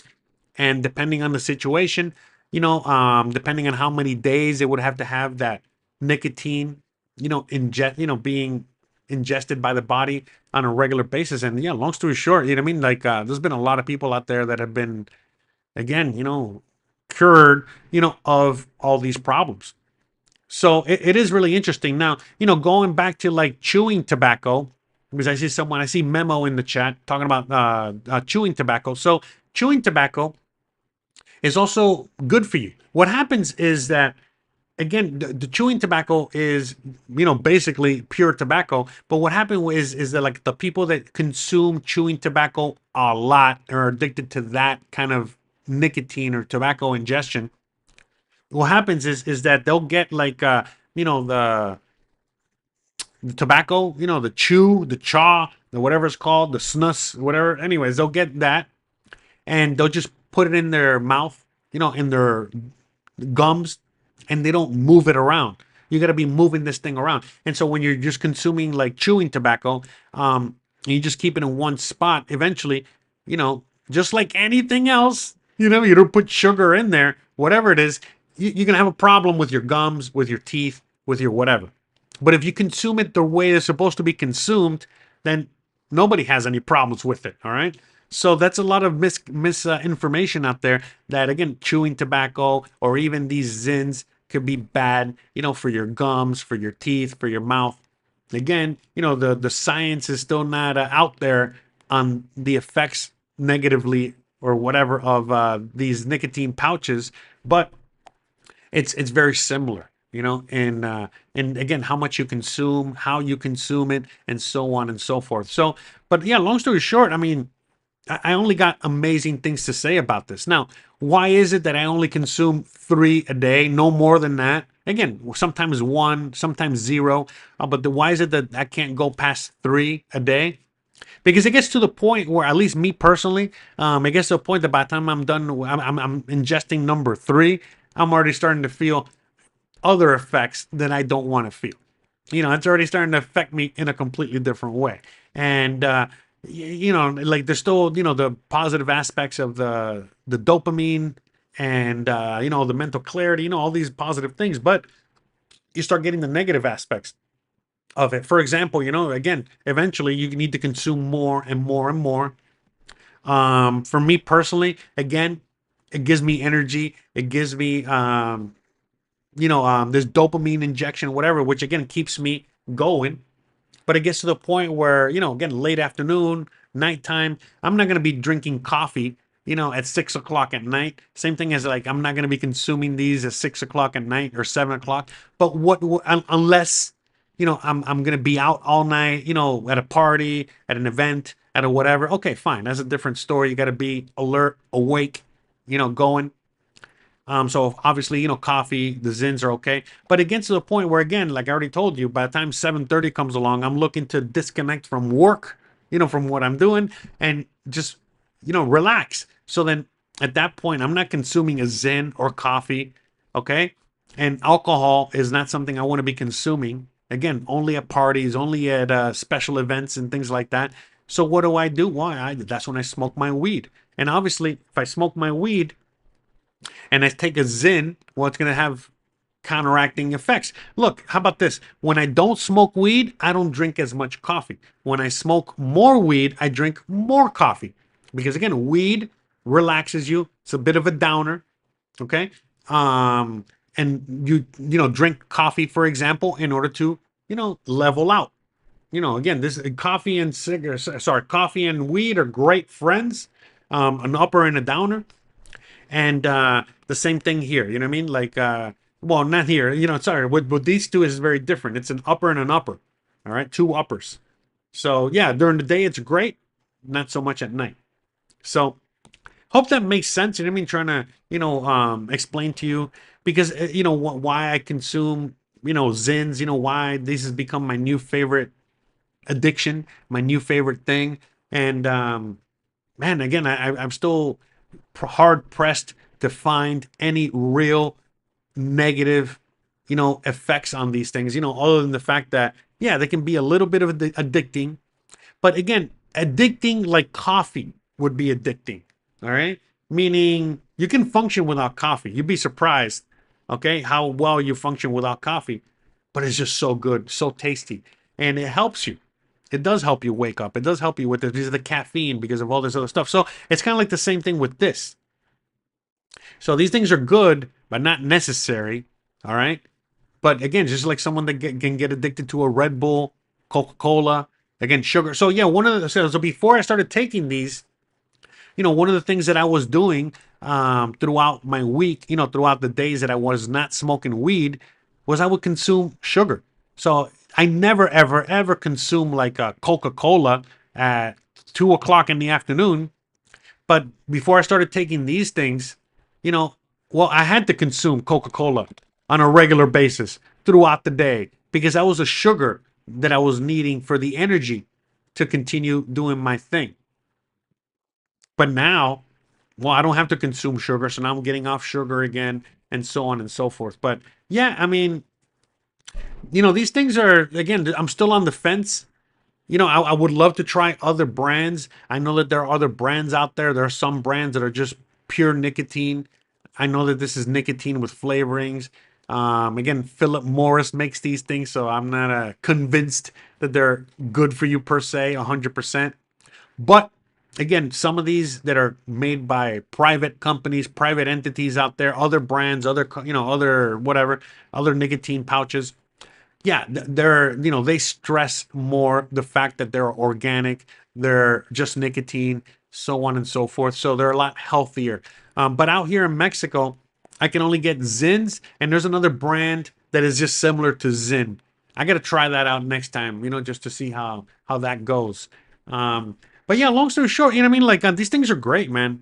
[SPEAKER 1] And depending on the situation, depending on how many days they would have to have that nicotine, being ingested by the body on a regular basis. And yeah, long story short, I mean? Like, there's been a lot of people out there that have been, again, cured, of all these problems. So it is really interesting. Now, going back to like chewing tobacco, because I see Memo in the chat talking about chewing tobacco. So chewing tobacco is also good for you. What happens is that, again, the chewing tobacco is, basically pure tobacco. But what happened is that, like, the people that consume chewing tobacco a lot are addicted to that kind of nicotine or tobacco ingestion. What happens is that they'll get like, the tobacco, the chew, the chaw, the whatever it's called, the snus, whatever. Anyways, they'll get that and they'll just put it in their mouth, in their gums, and they don't move it around. You got to be moving this thing around. And so when you're just consuming like chewing tobacco, and you just keep it in one spot, eventually, just like anything else, you don't put sugar in there, whatever it is, you're going to have a problem with your gums, with your teeth, with your whatever. But if you consume it the way it's supposed to be consumed, then nobody has any problems with it. All right. So that's a lot of misinformation out there that, again, chewing tobacco or even these Zins could be bad, for your gums, for your teeth, for your mouth. Again, the science is still not out there on the effects negatively or whatever of these nicotine pouches, but it's very similar. And again, how much you consume, how you consume it, and so on and so forth. So, but yeah, long story short, I mean, I only got amazing things to say about this. Now, why is it that I only consume 3 a day, no more than that? Again, sometimes 1, sometimes 0. But why is it that I can't go past 3 a day? Because it gets to the point where, at least me personally, it gets to a point that by the time I'm done, I'm ingesting number 3, I'm already starting to feel other effects that I don't want to feel. It's already starting to affect me in a completely different way. And, like there's still, the positive aspects of the dopamine and, the mental clarity, all these positive things, but you start getting the negative aspects of it. For example, again, eventually you need to consume more and more and more. For me personally, again, it gives me energy. It gives me, this dopamine injection, whatever, which again keeps me going. But it gets to the point where, again, late afternoon, nighttime, I'm not going to be drinking coffee, at 6 o'clock at night. Same thing as like, I'm not going to be consuming these at 6 o'clock at night or 7 o'clock. But unless, I'm going to be out all night, at a party, at an event, at a whatever. Okay, fine. That's a different story. You got to be alert, awake, going. So obviously, coffee, the Zins are okay. But it gets to the point where, again, like I already told you, by the time 7:30 comes along, I'm looking to disconnect from work, from what I'm doing and just, relax. So then at that point, I'm not consuming a Zin or coffee. Okay. And alcohol is not something I want to be consuming. Again, only at parties, only at special events and things like that. So what do I do? Why? That's when I smoke my weed. And obviously, if I smoke my weed, and I take a Zin, well, it's going to have counteracting effects. Look, how about this? When I don't smoke weed, I don't drink as much coffee. When I smoke more weed, I drink more coffee. Because again, weed relaxes you. It's a bit of a downer. Okay. And you drink coffee, for example, in order to, level out. Again, this coffee and coffee and weed are great friends. An upper and a downer. And the same thing here, you know what I mean? Like, well, not here, sorry. With these two is very different. It's an upper and an upper. All right, two uppers. So yeah, during the day it's great, not so much at night. So hope that makes sense. You know what I mean? Trying to explain to you because why I consume Zins. Why this has become my new favorite addiction, my new favorite thing. And man, again, I'm still hard pressed to find any real negative, effects on these things, other than the fact that, yeah, they can be a little bit of addicting. But again, addicting like coffee would be addicting. All right. Meaning you can function without coffee. You'd be surprised, okay, how well you function without coffee. But it's just so good, so tasty. And it helps you. It does help you wake up. It does help you with this because of the caffeine, because of all this other stuff. So it's kind of like the same thing with this. So these things are good, but not necessary. All right. But again, just like someone that can get addicted to a Red Bull, Coca-Cola, again, sugar. So yeah, so before I started taking these, one of the things that I was doing throughout my week, throughout the days that I was not smoking weed, was I would consume sugar. So I never, ever, ever consume like a Coca-Cola at 2 o'clock in the afternoon. But before I started taking these things, well, I had to consume Coca-Cola on a regular basis throughout the day because that was a sugar that I was needing for the energy to continue doing my thing. But now, well, I don't have to consume sugar, so now I'm getting off sugar again and so on and so forth. But yeah, I mean, these things are, again, I'm still on the fence. I would love to try other brands. I know that there are other brands out there. There are some brands that are just pure nicotine. I know that this is nicotine with flavorings. Again, Philip Morris makes these things, so I'm not convinced that they're good for you per se, 100%. But again, some of these that are made by private companies, private entities out there, other brands, other whatever, other nicotine pouches. Yeah, they stress more the fact that they're organic, they're just nicotine, so on and so forth. So they're a lot healthier. But out here in Mexico, I can only get Zins, and there's another brand that is just similar to Zin. I got to try that out next time, just to see how that goes. But yeah, long story short, what I mean? Like these things are great, man.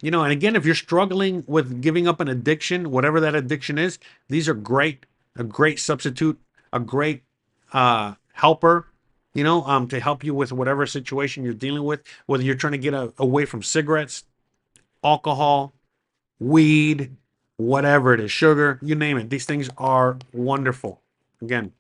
[SPEAKER 1] And again, if you're struggling with giving up an addiction, whatever that addiction is, these are great, a great substitute, a great helper, to help you with whatever situation you're dealing with, whether you're trying to get away from cigarettes, alcohol, weed, whatever it is, sugar, you name it. These things are wonderful. Again.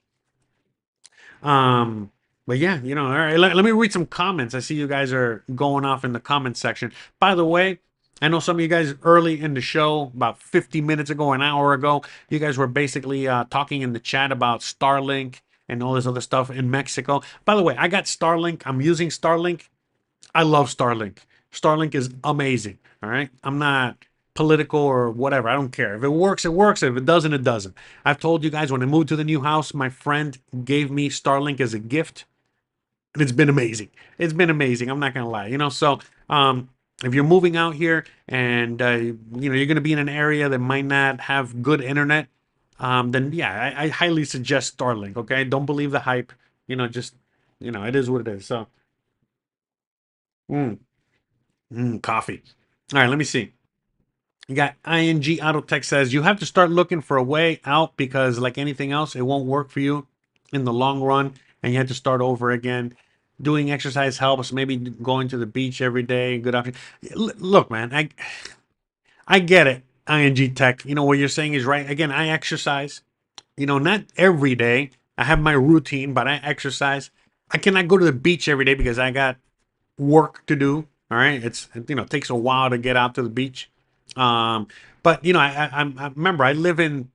[SPEAKER 1] But yeah, all right, let me read some comments. I see you guys are going off in the comment section. By the way, I know some of you guys early in the show, about 50 minutes ago, an hour ago, you guys were basically talking in the chat about Starlink and all this other stuff in Mexico. By the way, I got Starlink. I'm using Starlink. I love Starlink. Starlink is amazing. All right. I'm not political or whatever. I don't care. If it works, it works. If it doesn't, it doesn't. I've told you guys when I moved to the new house, my friend gave me Starlink as a gift, and it's been amazing. It's been amazing. I'm not gonna lie. So if you're moving out here and you're gonna be in an area that might not have good internet, then yeah, I highly suggest Starlink. Okay, don't believe the hype. Just it is what it is. So, mm, coffee. All right, let me see. You got ING Auto Tech says you have to start looking for a way out because, like anything else, it won't work for you in the long run, and you have to start over again. Doing exercise helps. Maybe going to the beach every day, good option. Look, man, I get it. ING Tech, what you're saying is right. Again, I exercise. Not every day. I have my routine, but I exercise. I cannot go to the beach every day because I got work to do. All right, it takes a while to get out to the beach. Um, but I remember I live in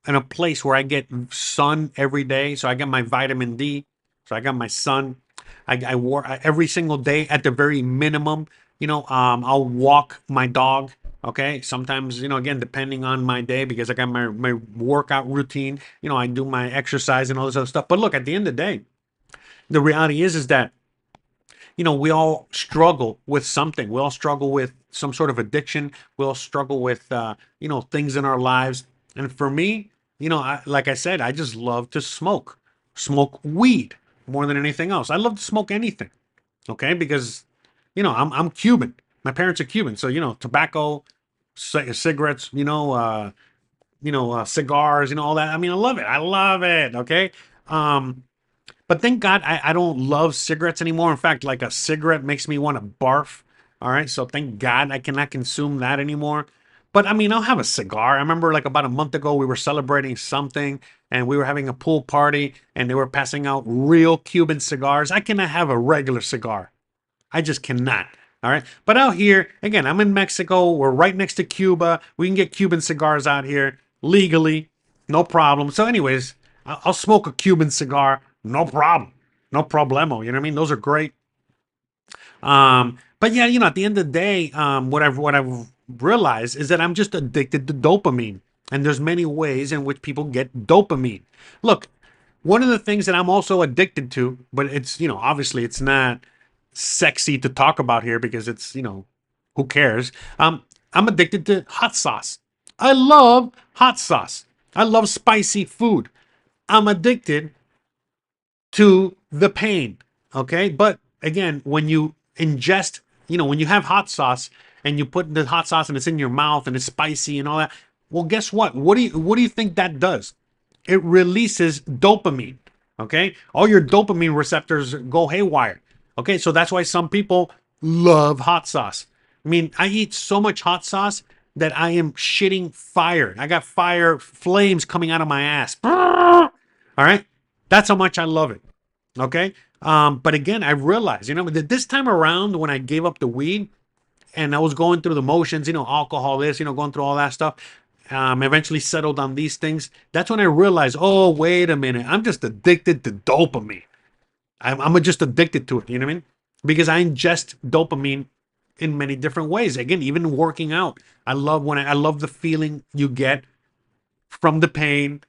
[SPEAKER 1] a place where I get sun every day, so I get my vitamin D, so I got my sun. I wore every single day at the very minimum. I'll walk my dog. Okay, sometimes again depending on my day because I got my workout routine. I do my exercise and all this other stuff. But look, at the end of the day, the reality is that we all struggle with something. We all struggle with some sort of addiction. We all struggle with, things in our lives. And for me, like I said, I just love to smoke weed more than anything else. I love to smoke anything. Okay. Because, I'm Cuban. My parents are Cuban. So, tobacco, cigarettes, cigars, all that. I mean, I love it. I love it. Okay. Um, but thank God I don't love cigarettes anymore. In fact, like a cigarette makes me want to barf. All right. So thank God I cannot consume that anymore. But I mean, I'll have a cigar. I remember like about a month ago, we were celebrating something and we were having a pool party and they were passing out real Cuban cigars. I cannot have a regular cigar. I just cannot. All right. But out here, again, I'm in Mexico. We're right next to Cuba. We can get Cuban cigars out here legally. No problem. So, anyways, I'll smoke a Cuban cigar. No problem. No problemo. You know what I mean? Those are great. But yeah, at the end of the day, what I've realized is that I'm just addicted to dopamine. And there's many ways in which people get dopamine. Look, one of the things that I'm also addicted to, but it's, obviously it's not sexy to talk about here because it's, who cares? I'm addicted to hot sauce. I love hot sauce. I love spicy food. I'm addicted to the pain. Okay. But again, when you ingest, when you have hot sauce and you put the hot sauce and it's in your mouth and it's spicy and all that, well, guess what? What do you think that does? It releases dopamine. Okay. All your dopamine receptors go haywire. Okay. So that's why some people love hot sauce. I mean, I eat so much hot sauce that I am shitting fire. I got fire flames coming out of my ass. All right. That's how much I love it. Okay. But again, I realized, that this time around when I gave up the weed and I was going through the motions, alcohol, this, going through all that stuff, eventually settled on these things. That's when I realized, oh, wait a minute. I'm just addicted to dopamine. I'm just addicted to it. You know what I mean? Because I ingest dopamine in many different ways. Again, even working out. I love the feeling you get from the pain,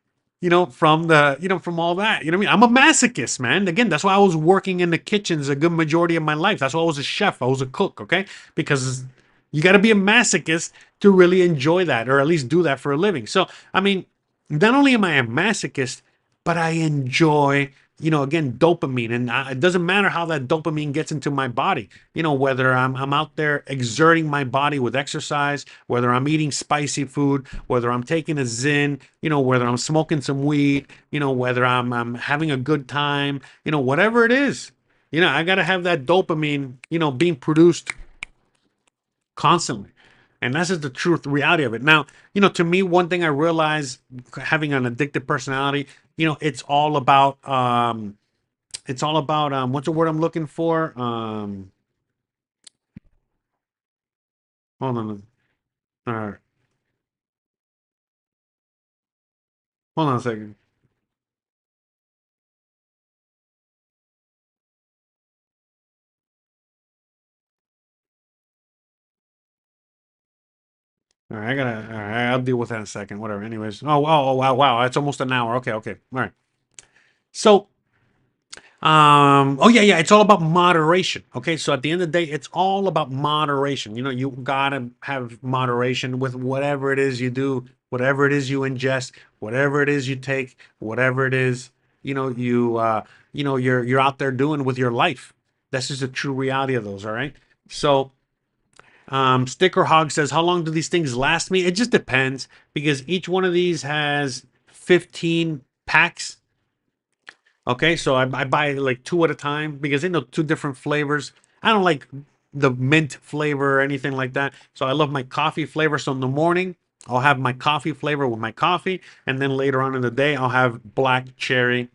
[SPEAKER 1] from all that. You know what I mean? I'm a masochist, man. Again, that's why I was working in the kitchens a good majority of my life. That's why I was a chef. I was a cook, okay? Because you got to be a masochist to really enjoy that or at least do that for a living. So, I mean, not only am I a masochist, but I enjoy, again, dopamine. And it doesn't matter how that dopamine gets into my body, whether I'm out there exerting my body with exercise, whether I'm eating spicy food, whether I'm taking a Zyn, whether I'm smoking some weed, whether I'm having a good time, whatever it is, I got to have that dopamine, being produced constantly. And that's just the truth, reality of it. Now, to me, one thing I realized having an addictive personality, it's all about what's the word I'm looking for? Hold on. Uh, hold on a second. All right, all right, I'll deal with that in a second. Whatever. Anyways. Oh, wow, wow. It's almost an hour. Okay, okay. All right. So, oh yeah, yeah. It's all about moderation. Okay. So at the end of the day, it's all about moderation. You gotta have moderation with whatever it is you do, whatever it is you ingest, whatever it is you take, whatever it is, you're out there doing with your life. That's just the true reality of those. All right. So, Sticker Hog says, how long do these things last me? It just depends because each one of these has 15 packs. Okay, so I buy like two at a time because they know two different flavors. I don't like the mint flavor or anything like that. So I love my coffee flavor. So in the morning, I'll have my coffee flavor with my coffee. And then later on in the day, I'll have black cherry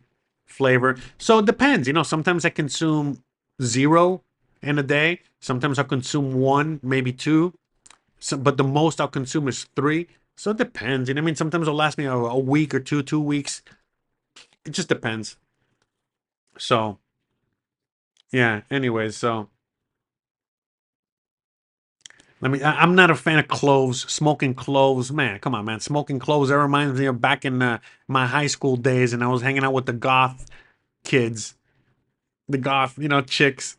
[SPEAKER 1] flavor. So it depends. Sometimes I consume zero in a day. Sometimes I'll consume one, maybe two. But the most I'll consume is three. So it depends. I mean, sometimes it'll last me a week or 2 weeks. It just depends. So yeah. Anyways, so I'm not a fan of cloves. Smoking cloves, man. Come on, man. Smoking cloves. That reminds me of back in my high school days, and I was hanging out with the goth kids, the goth, chicks.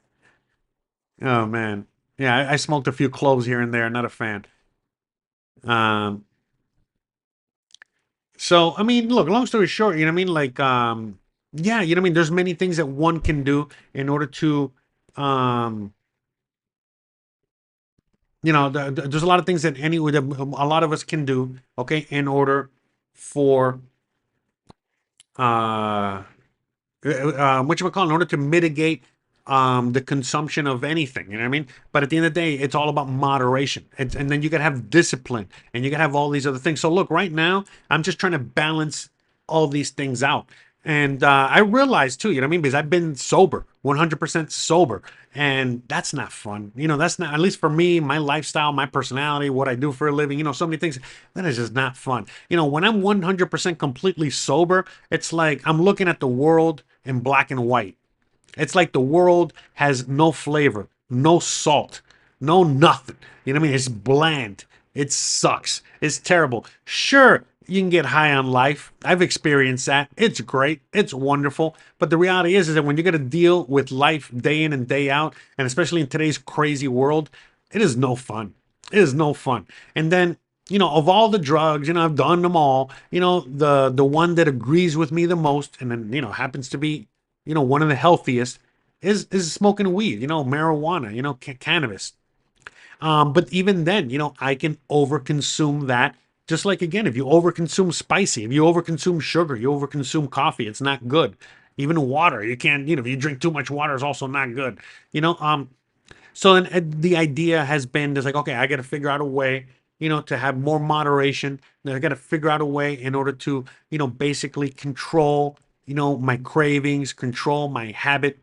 [SPEAKER 1] Oh man. Yeah, I smoked a few cloves here and there. Not a fan. Um. So I mean, look. Long story short, you know what I mean. Like, yeah, you know what I mean. There's many things that one can do in order to, um, there's a lot of things that a lot of us can do, okay, in order for uh what you call in order to mitigate the consumption of anything, you know what I mean? But at the end of the day, it's all about moderation. And then you gotta have discipline and you gotta have all these other things. So look, right now, I'm just trying to balance all these things out. And I realized too, you know what I mean? Because I've been sober, 100% sober. And that's not fun. That's not, at least for me, my lifestyle, my personality, what I do for a living, so many things, that is just not fun. When I'm 100% completely sober, it's like I'm looking at the world in black and white. It's like the world has no flavor, no salt, no nothing. You know what I mean? It's bland. It sucks. It's terrible. Sure, you can get high on life. I've experienced that. It's great. It's wonderful. But the reality is that when you got to deal with life day in and day out, and especially in today's crazy world, it is no fun. It is no fun. And then, of all the drugs, I've done them all. The one that agrees with me the most, and then, happens to be, one of the healthiest is smoking weed, marijuana, cannabis. But even then, I can overconsume that. Just like again, if you overconsume spicy, if you overconsume sugar, you overconsume coffee, it's not good. Even water, you can't, if you drink too much water, is also not good. You know, so then the idea has been is like, okay, I got to figure out a way, to have more moderation. I got to figure out a way in order to, basically control, my cravings, control my habit,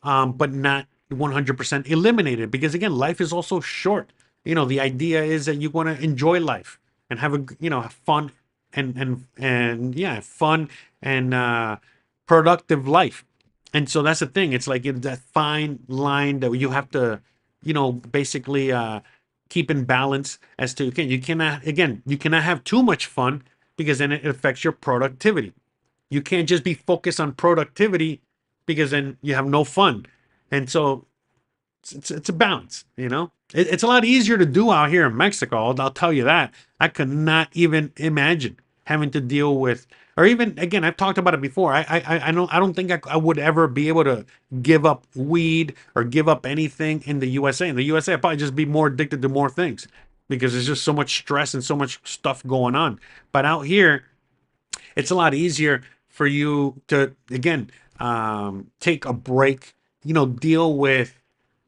[SPEAKER 1] but not 100% eliminated because again, life is also short. The idea is that you want to enjoy life and have have fun and yeah, fun and productive life. And so that's the thing. It's like that fine line that you have to, basically keep in balance as to you cannot have too much fun because then it affects your productivity. You can't just be focused on productivity because then you have no fun. And so it's a balance, It's a lot easier to do out here in Mexico. I'll tell you that. I could not even imagine having to deal with, or even again, I've talked about it before. I don't think I would ever be able to give up weed or give up anything in the USA. In the USA, I'd probably just be more addicted to more things because there's just so much stress and so much stuff going on. But out here, it's a lot easier for you to again take a break, deal with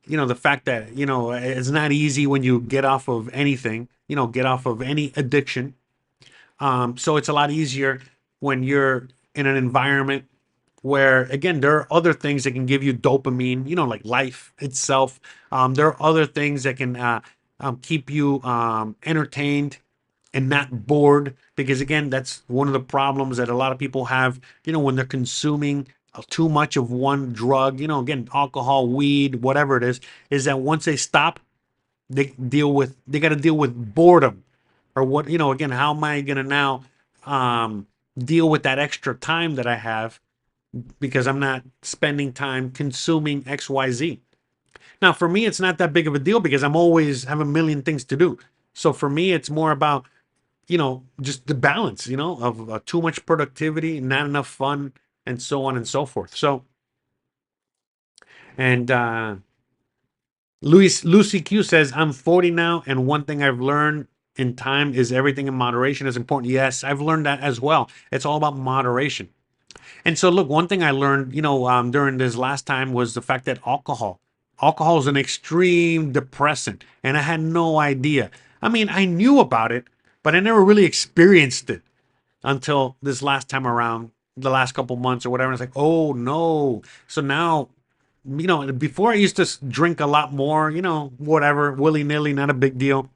[SPEAKER 1] the fact that it's not easy when you get off of anything, get off of any addiction. So it's a lot easier when you're in an environment where again there are other things that can give you dopamine, like life itself. There are other things that can keep you entertained and not bored because again that's one of the problems that a lot of people have when they're consuming too much of one drug, again alcohol, weed, whatever it is that once they stop they got to deal with boredom, or what, again, how am I going to now deal with that extra time that I have because I'm not spending time consuming XYZ. Now, for me, it's not that big of a deal because I'm always have a million things to do. So for me, it's more about, just the balance, of too much productivity, not enough fun, and so on and so forth. So, and Lucy Q says, I'm 40 now, and one thing I've learned in time is everything in moderation is important. Yes, I've learned that as well. It's all about moderation. And so, look, one thing I learned, during this last time was the fact that alcohol is an extreme depressant, and I had no idea. I mean, I knew about it, but I never really experienced it until this last time around, the last couple months or whatever. And it's like, oh no. So now, before I used to drink a lot more, whatever, willy nilly, not a big deal.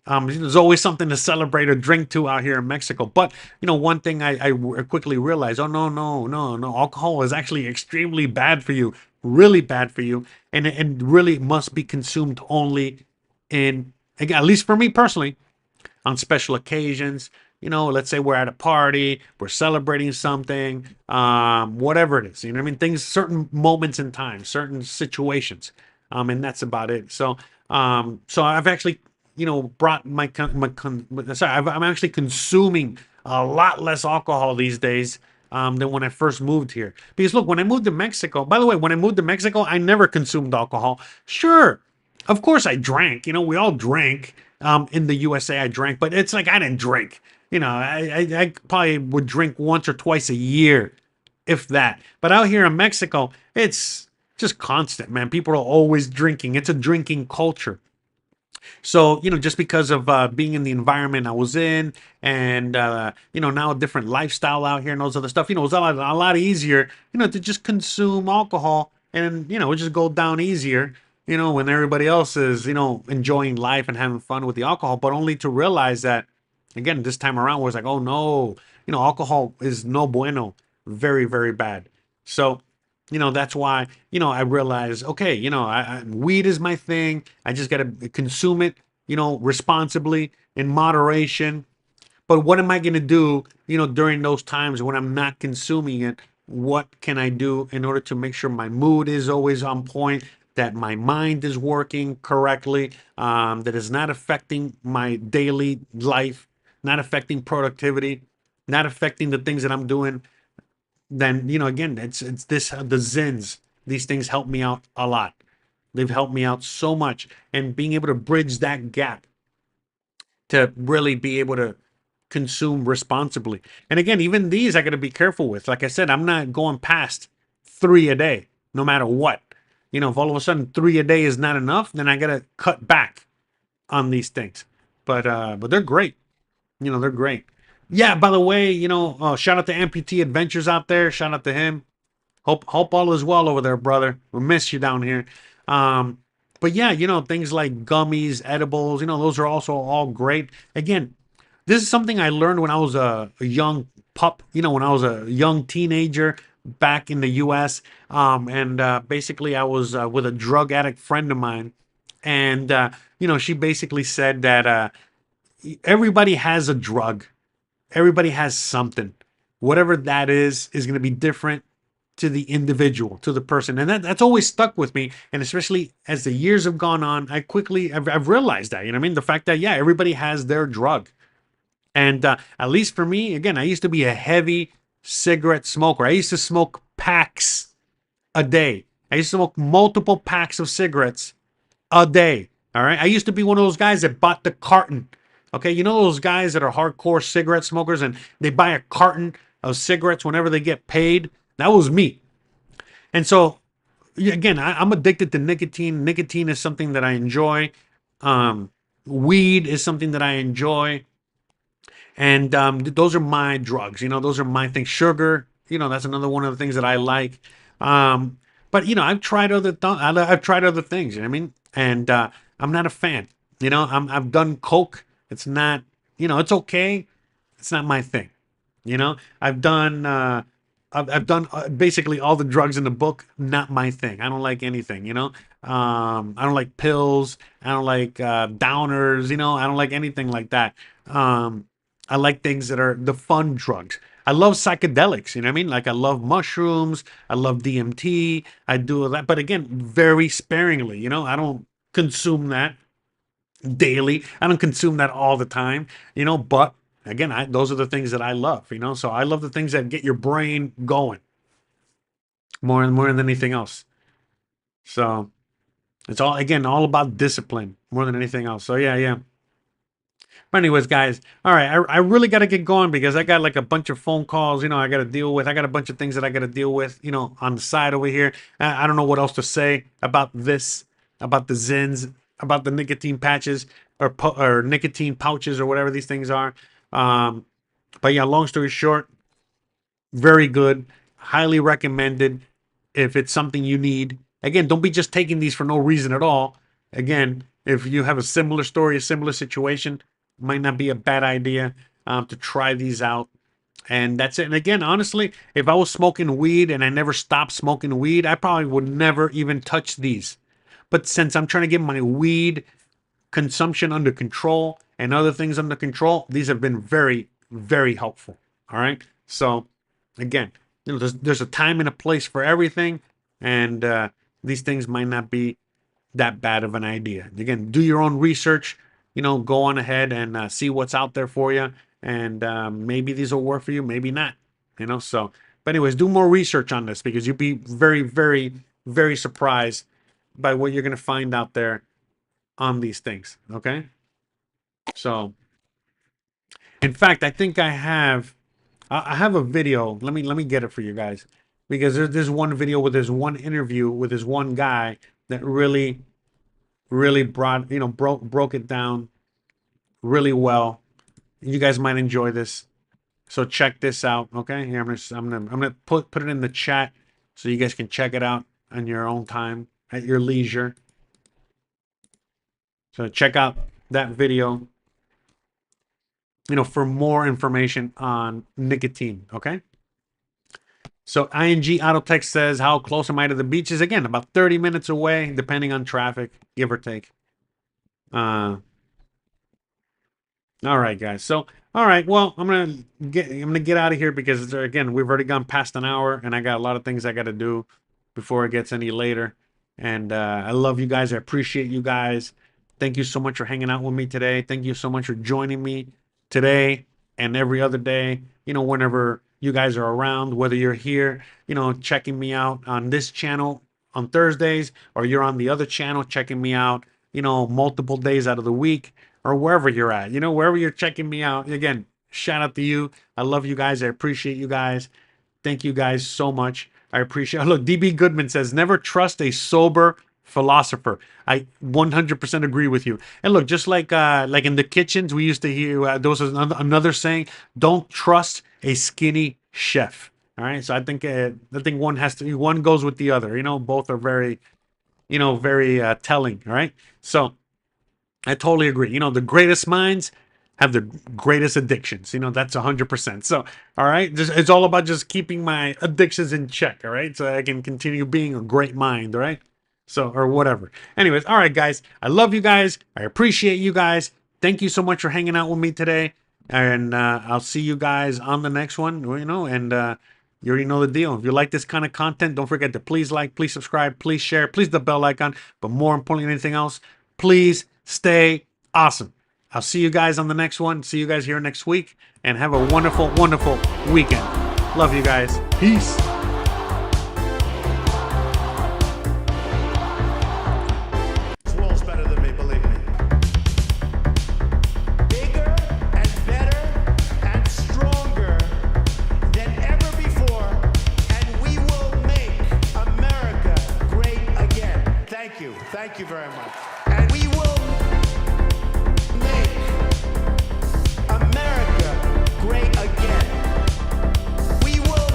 [SPEAKER 1] There's always something to celebrate or drink to out here in Mexico. But one thing I quickly realized: oh no, no, no, no! Alcohol is actually extremely bad for you, really bad for you, and really must be consumed only in, again, at least for me personally, on special occasions. Let's say we're at a party, we're celebrating something, whatever it is. You know what I mean? Things, certain moments in time, certain situations, and that's about it. So I've actually, brought I'm actually consuming a lot less alcohol these days. Than when I first moved here. Because look, when I moved to Mexico, by the way, when I moved to Mexico, I never consumed alcohol. Sure, of course I drank. We all drank. In the USA, I drank, but it's like I didn't drink. I probably would drink once or twice a year, if that. But out here in Mexico, it's just constant, man. People are always drinking. It's a drinking culture. So, just because of being in the environment I was in, and, now a different lifestyle out here and those other stuff, it was a lot easier, to just consume alcohol, and, it just go down easier, when everybody else is, enjoying life and having fun with the alcohol, but only to realize that, again, this time around was like, oh no, alcohol is no bueno, very, very bad. So, that's why, I realized, okay, weed is my thing. I just got to consume it, responsibly, in moderation. But what am I going to do, during those times when I'm not consuming it? What can I do in order to make sure my mood is always on point, that my mind is working correctly, that is not affecting my daily life, not affecting productivity, not affecting the things that I'm doing? Then, again, it's this, the Zins. These things help me out a lot. They've helped me out so much, and being able to bridge that gap to really be able to consume responsibly. And again, even these I got to be careful with. Like I said, I'm not going past 3 a day, no matter what. If all of a sudden 3 a day is not enough, then I got to cut back on these things. But they're great. They're great. Yeah, by the way, shout out to Amputee Adventures out there. Shout out to him. Hope all is well over there, brother. We miss you down here. But yeah, things like gummies, edibles, those are also all great. Again, this is something I learned when I was a young pup, when I was a young teenager back in the US. And basically I was with a drug addict friend of mine. And, she basically said that everybody has a drug. Everybody has something. Whatever that is going to be different to the individual, to the person. And that's always stuck with me. And especially as the years have gone on, I've realized that, the fact that, yeah, everybody has their drug. And at least for me, again, I used to be a heavy cigarette smoker. I used to smoke packs a day. I used to smoke multiple packs of cigarettes a day. All right. I used to be one of those guys that bought the carton. Okay. Those guys that are hardcore cigarette smokers and they buy a carton of cigarettes whenever they get paid. That was me. And so, again, I'm addicted to nicotine. Nicotine is something that I enjoy. Weed is something that I enjoy. And those are my drugs. Those are my things. Sugar, that's another one of the things that I like. But I've tried I've tried other things. You know what I mean? And I'm not a fan. I've done coke. It's not. It's okay. It's not my thing. I've done. I've done basically all the drugs in the book. Not my thing. I don't like anything. I don't like pills. I don't like downers. I don't like anything like that. I like things that are the fun drugs. I love psychedelics. You know what I mean? Like I love mushrooms. I love DMT. I do that, but again, very sparingly. I don't consume that daily. I don't consume that all the time. But again, those are the things that I love. So I love the things that get your brain going more than anything else. So it's all about discipline more than anything else. So yeah. But anyways, guys, all right, I really got to get going because I got like a bunch of phone calls, I got to deal with. I got a bunch of things that I got to deal with, on the side over here. I don't know what else to say about this, about the Zins, about the nicotine patches or nicotine pouches or whatever these things are. But yeah, long story short, very good, highly recommended if it's something you need. Again, don't be just taking these for no reason at all. Again, if you have a similar story, a similar situation, might not be a bad idea to try these out. And that's it. And again, honestly, if I was smoking weed and I never stopped smoking weed, I probably would never even touch these. But since I'm trying to get my weed consumption under control and other things under control, these have been very, very helpful. All right. So again, there's a time and a place for everything. And these things might not be that bad of an idea. Again, do your own research, go on ahead and see what's out there for you. And maybe these will work for you, maybe not, so, but anyways, do more research on this because you'll be very, very, very surprised by what you're going to find out there on these things. Okay. So in fact, I think I have a video. Let me get it for you guys because there's one video with this one interview with this one guy that really broke it down really well. You guys might enjoy this, so check this out. Okay, here I'm gonna put it in the chat so you guys can check it out on your own time at your leisure. So check out that video, for more information on nicotine. Okay. So ING Autotech says, how close am I to the beaches? Again, about 30 minutes away, depending on traffic, give or take. All right, guys. So, all right. Well, I'm gonna get out of here because again, we've already gone past an hour, and I got a lot of things I got to do before it gets any later. And I love you guys. I appreciate you guys. Thank you so much for hanging out with me today. Thank you so much for joining me today and every other day. Whenever you guys are around, whether you're here, checking me out on this channel on Thursdays, or you're on the other channel checking me out, multiple days out of the week, or wherever you're at, wherever you're checking me out. Again, shout out to you. I love you guys. I appreciate you guys. Thank you guys so much. I appreciate. Look, DB Goodman says, never trust a sober philosopher. I 100% agree with you. And look, just like in the kitchens, we used to hear there was another saying: don't trust a skinny chef. All right, so I think one goes with the other. Both are very, very telling. All right, so I totally agree. The greatest minds have the greatest addictions. That's 100%. So, all right, it's all about just keeping my addictions in check. All right, so I can continue being a great mind. All right. So, or whatever. Anyways, all right, guys. I love you guys. I appreciate you guys. Thank you so much for hanging out with me today. And I'll see you guys on the next one, and you already know the deal. If you like this kind of content, don't forget to please like, please subscribe, please share, please the bell icon. But more importantly than anything else, please stay awesome. I'll see you guys on the next one. See you guys here next week. And have a wonderful, wonderful weekend. Love you guys. Peace.
[SPEAKER 6] World's better than me, believe me. Bigger and better and stronger than ever before, and we will make America great again. Thank you. Thank you very much. And we will make America great again. We will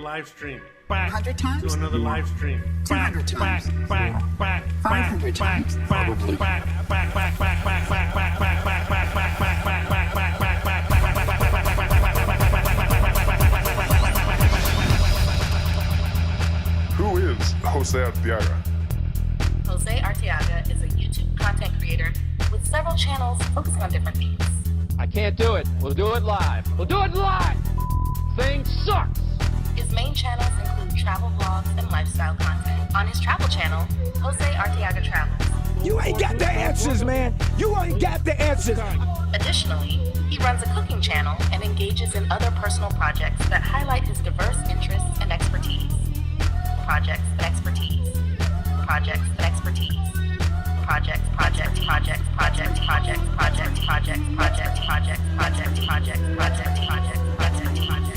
[SPEAKER 1] live stream.
[SPEAKER 2] 100 times?
[SPEAKER 1] Do another live stream.
[SPEAKER 2] 200 times? 500 times?
[SPEAKER 3] Probably. Who is Jose Arteaga?
[SPEAKER 4] Jose Arteaga is a YouTube content creator with several channels focusing on different themes.
[SPEAKER 5] I can't do it. We'll do it live. We'll do it live. Thing sucks.
[SPEAKER 4] His main channels include travel vlogs and lifestyle content. On his travel channel, Jose Arteaga Travels.
[SPEAKER 7] You ain't got the answers, man. You ain't got the answers.
[SPEAKER 4] Additionally, he runs a cooking channel and engages in other personal projects that highlight his diverse interests and expertise. Projects and expertise. Projects and expertise. Projects, project, projects, project, projects, project, projects, project, projects, project, project, project, project, project.